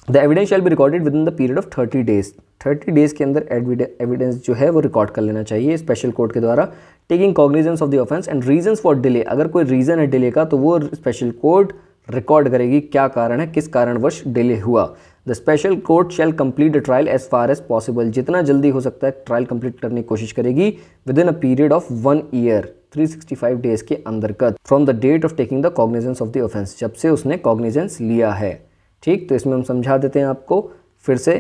The evidence shell be recorded with in the period of 30 days। 30 days के अंदर एविडेंस जो है वो रिकॉर्ड कर लेना चाहिए स्पेशल कोर्ट के द्वारा। Taking cognizance of the offence and reasons for delay, अगर कोई रीज़न है डिले का तो वो स्पेशल कोर्ट रिकॉर्ड करेगी क्या कारण है, किस कारणवश डिले हुआ। The special court shall complete the trial as far as possible, जितना जल्दी हो सकता है ट्रायल कंप्लीट करने की कोशिश करेगी within a period of 1 year 365 days के अंतर्गत from the date of taking the cognizance of the offence, जब से उसने कॉग्निजेंस लिया है। ठीक, तो इसमें हम समझा देते हैं आपको फिर से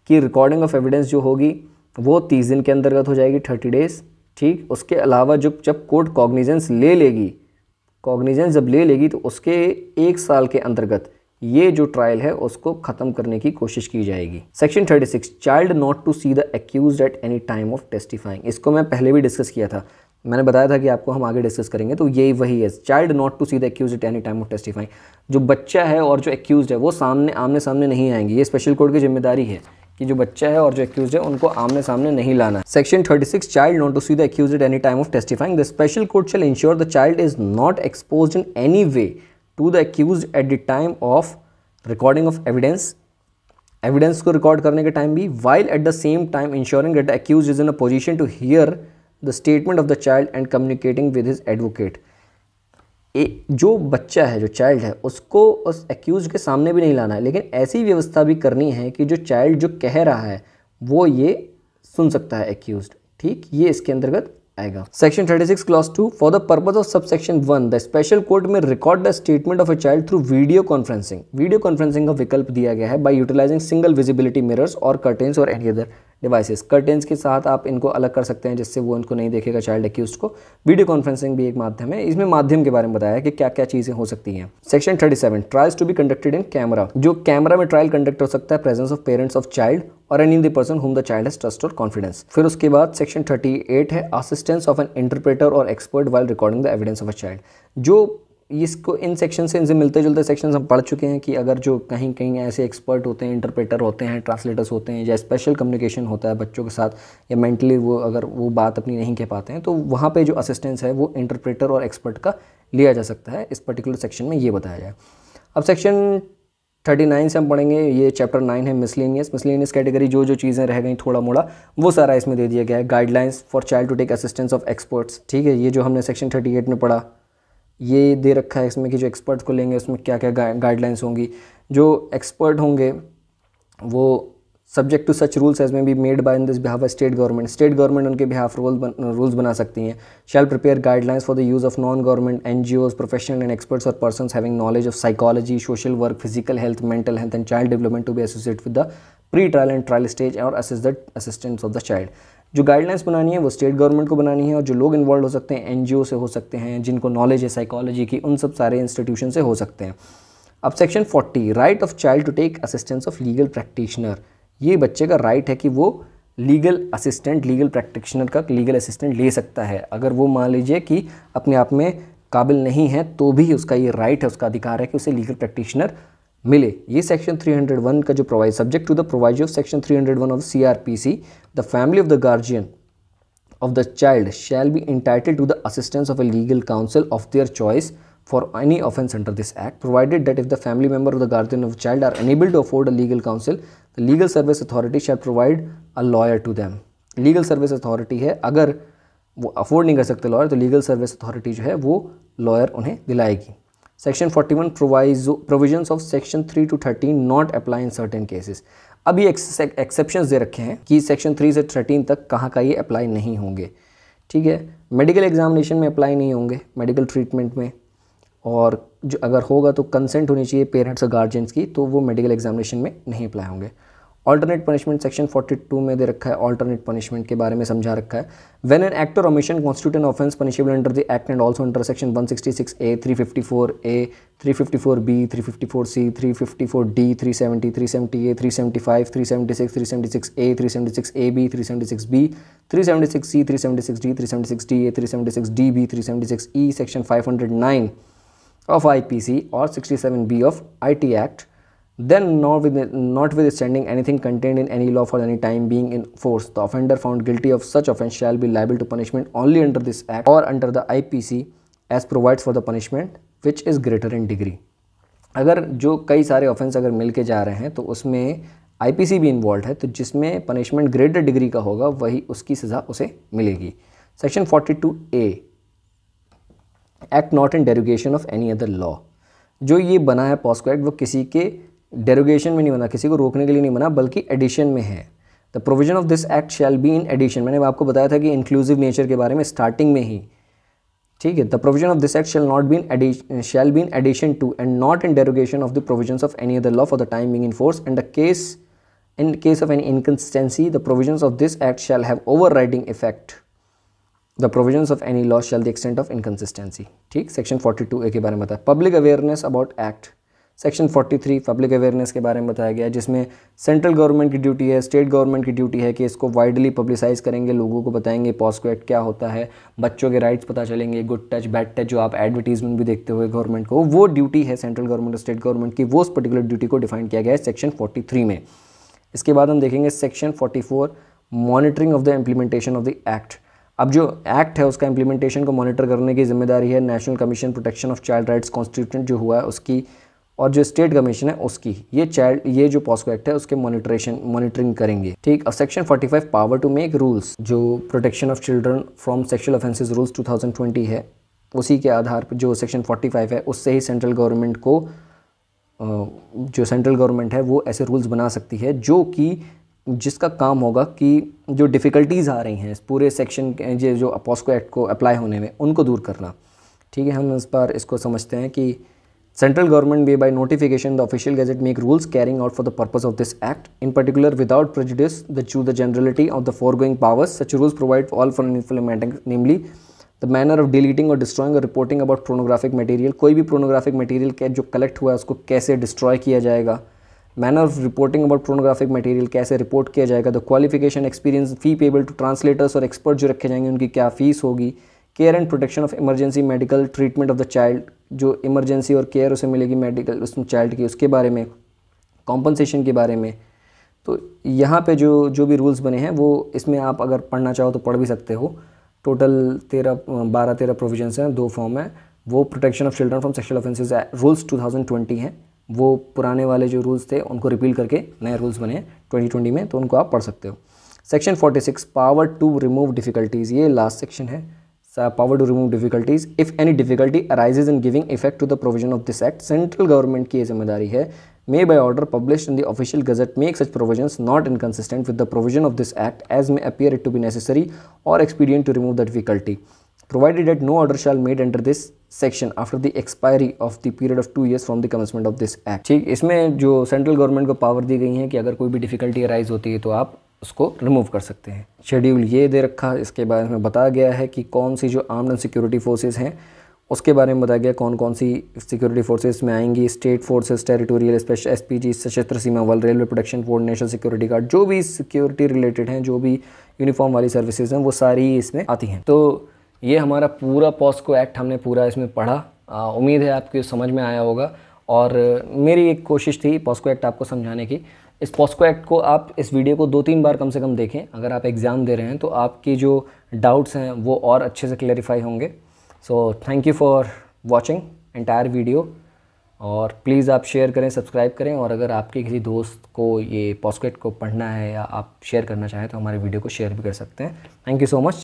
कि रिकॉर्डिंग ऑफ एविडेंस जो होगी वो 30 दिन के अंतर्गत हो जाएगी, 30 डेज। ठीक, उसके अलावा जब कोर्ट कॉग्निजेंस ले लेगी, कॉग्निजेंस जब ले लेगी तो उसके 1 साल के अंतर्गत ये जो ट्रायल है उसको ख़त्म करने की कोशिश की जाएगी। Section 36, child not to see the accused at any time of testifying, इसको मैं पहले भी डिस्कस किया था, मैंने बताया था कि आपको हम आगे डिस्कस करेंगे, तो यही वही है। Child not to see the accused at any time of testifying, जो बच्चा है और जो एक्यूज्ड है वो आमने सामने नहीं आएंगे। ये स्पेशल कोर्ट की जिम्मेदारी है कि जो बच्चा है और जो एक्यूज्ड है उनको आमने सामने नहीं लाना है। Section 36, child not to see the accused at any time of testifying, the special court shall ensure the child is not exposed in any way to the accused at the time of recording of evidence को रिकॉर्ड करने के टाइम भी, while at the same time ensuring that the accused is in a position to hear the statement of the child and communicating with his advocate. जो बच्चा है, जो चाइल्ड है, उसको उस एक्यूज के सामने भी नहीं लाना है, लेकिन ऐसी व्यवस्था भी करनी है कि जो चाइल्ड जो कह रहा है वो ये सुन सकता है एक्यूज्ड। ठीक, ये इसके अंतर्गत आएगा। Section 36 clause 2, for the purpose of subsection 1 the special court may record the statement of a child through video conferencing. Video conferencing का विकल्प दिया गया है by utilizing single visibility mirrors और कर्टेन्स और एनी अदर डिवाइसेस। कर्टेन्स के साथ आप इनको अलग कर सकते हैं जिससे वो इनको नहीं देखेगा चाइल्ड एक्यूज्ड को। वीडियो कॉन्फ्रेंसिंग भी एक माध्यम है। इसमें माध्यम के बारे में बताया है कि क्या क्या चीज़ें हो सकती हैं। Section 37, trials to be conducted in camera, जो कैमरा में ट्रायल कंडक्ट हो सकता है presence of parents of child और any the person whom the child has trust और कॉन्फिडेंस। फिर उसके बाद सेक्शन 38 है असिस्टेंस ऑफ एन इंटरप्रेटर और expert while recording the evidence of a child. जो इसको इन सेक्शन से इनसे मिलते जुलते सेक्शंस हम पढ़ चुके हैं कि अगर जो कहीं कहीं ऐसे एक्सपर्ट होते हैं, इंटरप्रेटर होते हैं, ट्रांसलेटर्स होते हैं, या स्पेशल कम्युनिकेशन होता है बच्चों के साथ, या मेंटली वो अगर वो बात अपनी नहीं कह पाते हैं, तो वहाँ पे जो असिस्टेंस है वो इंटरप्रेटर और एक्सपर्ट का लिया जा सकता है। इस पर्टिकुलर सेक्शन में ये बताया जाए। अब सेक्शन 39 से हम पढ़ेंगे, ये चैप्टर 9 है मिसलेनियस कैटेगरी। जो चीज़ें रह गई थोड़ा मोड़ा वो सारा इसमें दे दिया गया है। Guidelines for child to take assistance of experts. ठीक है, ये जो हमने सेक्शन 38 में पढ़ा ये दे रखा है इसमें कि जो एक्सपर्ट्स को लेंगे उसमें क्या क्या गाइडलाइंस होंगी। जो एक्सपर्ट होंगे वो subject to such rules as may be made by in this behalf state government उनके बिहाफ रूल्स बना सकती हैं। Shall prepare guidelines for the use of non government NGOs, professional and experts और persons having knowledge of psychology, social work, physical health, mental health and child development to be associate with the pre trial and trial stage और assist the assistance of the child. जो गाइडलाइंस बनानी है वो स्टेट गवर्नमेंट को बनानी है, और जो लोग इन्वॉल्व हो सकते हैं NGO से हो सकते हैं, जिनको नॉलेज है साइकोलॉजी की, उन सब सारे इंस्टीट्यूशन से हो सकते हैं। अब section 40, right of child to take assistance of legal practitioner. ये बच्चे का राइट है कि वो लीगल प्रैक्टिशनर का लीगल असिस्टेंट ले सकता है। अगर वो मान लीजिए कि अपने आप में काबिल नहीं है तो भी उसका ये राइट है, उसका अधिकार है कि उसे लीगल प्रैक्टिशनर मिले। ये सेक्शन 301 का जो provide subject to the provision of section 301 of CRPC, the family of the guardian of the child shall be entitled to the assistance of a legal counsel of their choice for any offence under this act, provided that if the family member or the guardian of the child are unable to afford a legal counsel, the legal service authority shall provide a lawyer to them. Legal service authority है, अगर वो अफोर्ड नहीं कर सकते लॉयर तो लीगल सर्विस अथॉरिटी जो है वो लॉयर उन्हें दिलाएगी। Section 41, provisions of section 3 to 13 not apply in certain cases. अब ये एक्सेप्शंस दे रखे हैं कि सेक्शन 3 से 13 तक कहाँ का ये अप्लाई नहीं होंगे। ठीक है, मेडिकल एग्जामिनेशन में अप्लाई नहीं होंगे, मेडिकल ट्रीटमेंट में, और जो अगर होगा तो कंसेंट होनी चाहिए पेरेंट्स और गार्जियंस की, तो वो मेडिकल एग्जामिनेशन में नहीं अप्लाई होंगे। ऑल्टरनेट पनिशमेंट सेक्शन 42 में दे रखा है, ऑल्टरनेट पनिशमेंट के बारे में समझा रखा है। व्हेन एन एक्ट और omission constitute an offence punishable under the act and also under section 166A, 354A, 354B, 354C, 354D, 370, 370A, 375, 376, 376A, 376AB, 376B, 376C, 376D, 376DA, 376DB, 376E, section 509 of IPC or 67B of IT Act, then notwithstanding anything contained in any law for any time being in force, the offender found guilty of such offence shall be liable to punishment only under this act or under the IPC as provides for the punishment which is greater in degree. अगर जो कई सारे ऑफेंस अगर मिल के जा रहे हैं तो उसमें आईपीसी भी इन्वॉल्व है, तो जिसमें पनिशमेंट ग्रेटर डिग्री का होगा वही उसकी सज़ा उसे मिलेगी। Section 42A, act not in derogation of any other law. जो ये बना है पॉस्को एक्ट वो किसी के डेरोगेशन में नहीं बना, किसी को रोकने के लिए नहीं बना, बल्कि एडिशन में है। The provision of this act shall be in addition, मैंने आपको बताया था कि इंक्लूसिव नेचर के बारे में स्टार्टिंग में ही, ठीक है। The provision of this act shall be in addition to and not in derogation of the provisions of any other law for the time being in force and in case of any inconsistency the provisions of this act shall have overriding effect. The provisions of any law shall the extent of inconsistency, ठीक। सेक्शन 42A के बारे में बताया। Public awareness about act, section 43 public awareness के बारे में बताया गया है, जिसमें सेंट्रल गवर्नमेंट की ड्यूटी है, स्टेट गवर्नमेंट की ड्यूटी है कि इसको वाइडली पब्लिसाइज करेंगे, लोगों को बताएंगे पॉस्को एक्ट क्या होता है, बच्चों के राइट्स पता चलेंगे, गुड टच बैड टच जो आप एडवर्टीजमेंट भी देखते हुए गवर्नमेंट को, वो ड्यूटी है सेंट्रल गवर्नमेंट और स्टेट गवर्नमेंट की, वो उस पर्टिकुलर ड्यूटी को डिफाइन किया गया है सेक्शन 43 में। इसके बाद हम देखेंगे section 44 monitoring of the implementation of the act. अब जो एक्ट है उसका इम्प्लीमेंटेशन को मॉनिटर करने की जिम्मेदारी है national commission protection of child rights constituent जो हुआ है उसकी, और जो स्टेट कमीशन है उसकी। ये जो पॉस्को एक्ट है उसके मॉनिटरिंग करेंगे, ठीक। और section 45 power to make rules, जो protection of children from sexual offences rules 2020 है, उसी के आधार पर जो सेक्शन 45 है उससे ही सेंट्रल गवर्नमेंट को जो सेंट्रल गवर्नमेंट है वो ऐसे रूल्स बना सकती है जो कि जिसका काम होगा कि जो डिफ़िकल्टीज़ आ रही हैं इस पूरे सेक्शन के जो पॉस्को एक्ट को अप्लाई होने में उनको दूर करना, ठीक है। हम इस बार इसको समझते हैं कि central government may by notification the official gazette make rules carrying out for the purpose of this act in particular without prejudice the generality of the foregoing powers such rules provide all for implementing namely the manner of deleting और डिस्ट्रॉइंग और रिपोर्टिंग अबाउट प्रोनोग्राफिक मटेरियल, कोई भी प्रोनोग्राफिक मटेरियल जो कलेक्ट हुआ है उसको कैसे डिस्ट्रॉय किया जाएगा, manner of reporting about pornographic material कैसे रिपोर्ट किया जाएगा, the qualification experience fee payable to translators और एक्सपर्ट जो रखे जाएंगे उनकी क्या फीस होगी, care and protection of emergency medical treatment of the child, जो इमरजेंसी और केयर उसे मिलेगी मेडिकल उस चाइल्ड की उसके बारे में, कॉम्पनसेशन के बारे में। तो यहाँ पे जो भी रूल्स बने हैं वो इसमें आप अगर पढ़ना चाहो तो पढ़ भी सकते हो। टोटल 12-13 प्रोविजंस हैं, 2 फॉर्म है। वो protection of children from sexual offences rules 2020 हैं, वो पुराने वाले जो रूल्स थे उनको रिपील करके नए रूल्स बने हैं 2020 में, तो उनको आप पढ़ सकते हो। Section 46 power to remove difficulties, ये लास्ट सेक्शन है। Power to remove difficulties if any difficulty arises in giving effect to the provision of this act, central government की ये जिम्मेदारी है may by order published in the official gazette make such provisions not inconsistent with the provision of this act as may appear it to be necessary or expedient to remove the difficulty, provided that no order shall made under this section after the expiry of the period of 2 years from the commencement of this act, ठीक। इसमें जो सेंट्रल गवर्नमेंट को पावर दी गई है कि अगर कोई भी डिफिकल्टी अराइज होती है तो आप उसको रिमूव कर सकते हैं। शेड्यूल ये दे रखा, इसके बारे में बताया गया है कि कौन सी जो आर्म्ड एंड सिक्योरिटी फोर्सेज हैं उसके बारे में बताया गया कौन कौन सी सिक्योरिटी फोर्सेस में आएंगी, state forces, territorial special SPG, सशस्त्र सीमा बल, railway protection force, national security guard, जो भी सिक्योरिटी रिलेटेड हैं, जो भी यूनिफॉर्म वाली सर्विसेज हैं वो सारी इसमें आती हैं। तो ये हमारा पूरा पॉस्को एक्ट हमने पूरा इसमें पढ़ा। उम्मीद है आपको समझ में आया होगा और मेरी एक कोशिश थी पॉस्को एक्ट आपको समझाने की। इस पॉस्को एक्ट को आप इस वीडियो को 2-3 बार कम से कम देखें। अगर आप एग्ज़ाम दे रहे हैं तो आपकी जो डाउट्स हैं वो और अच्छे से क्लैरिफाई होंगे। So thank you for watching entire video और प्लीज़ आप शेयर करें, सब्सक्राइब करें, और अगर आपके किसी दोस्त को ये पॉस्को एक्ट को पढ़ना है या आप शेयर करना चाहें तो हमारे वीडियो को शेयर भी कर सकते हैं। Thank you so much.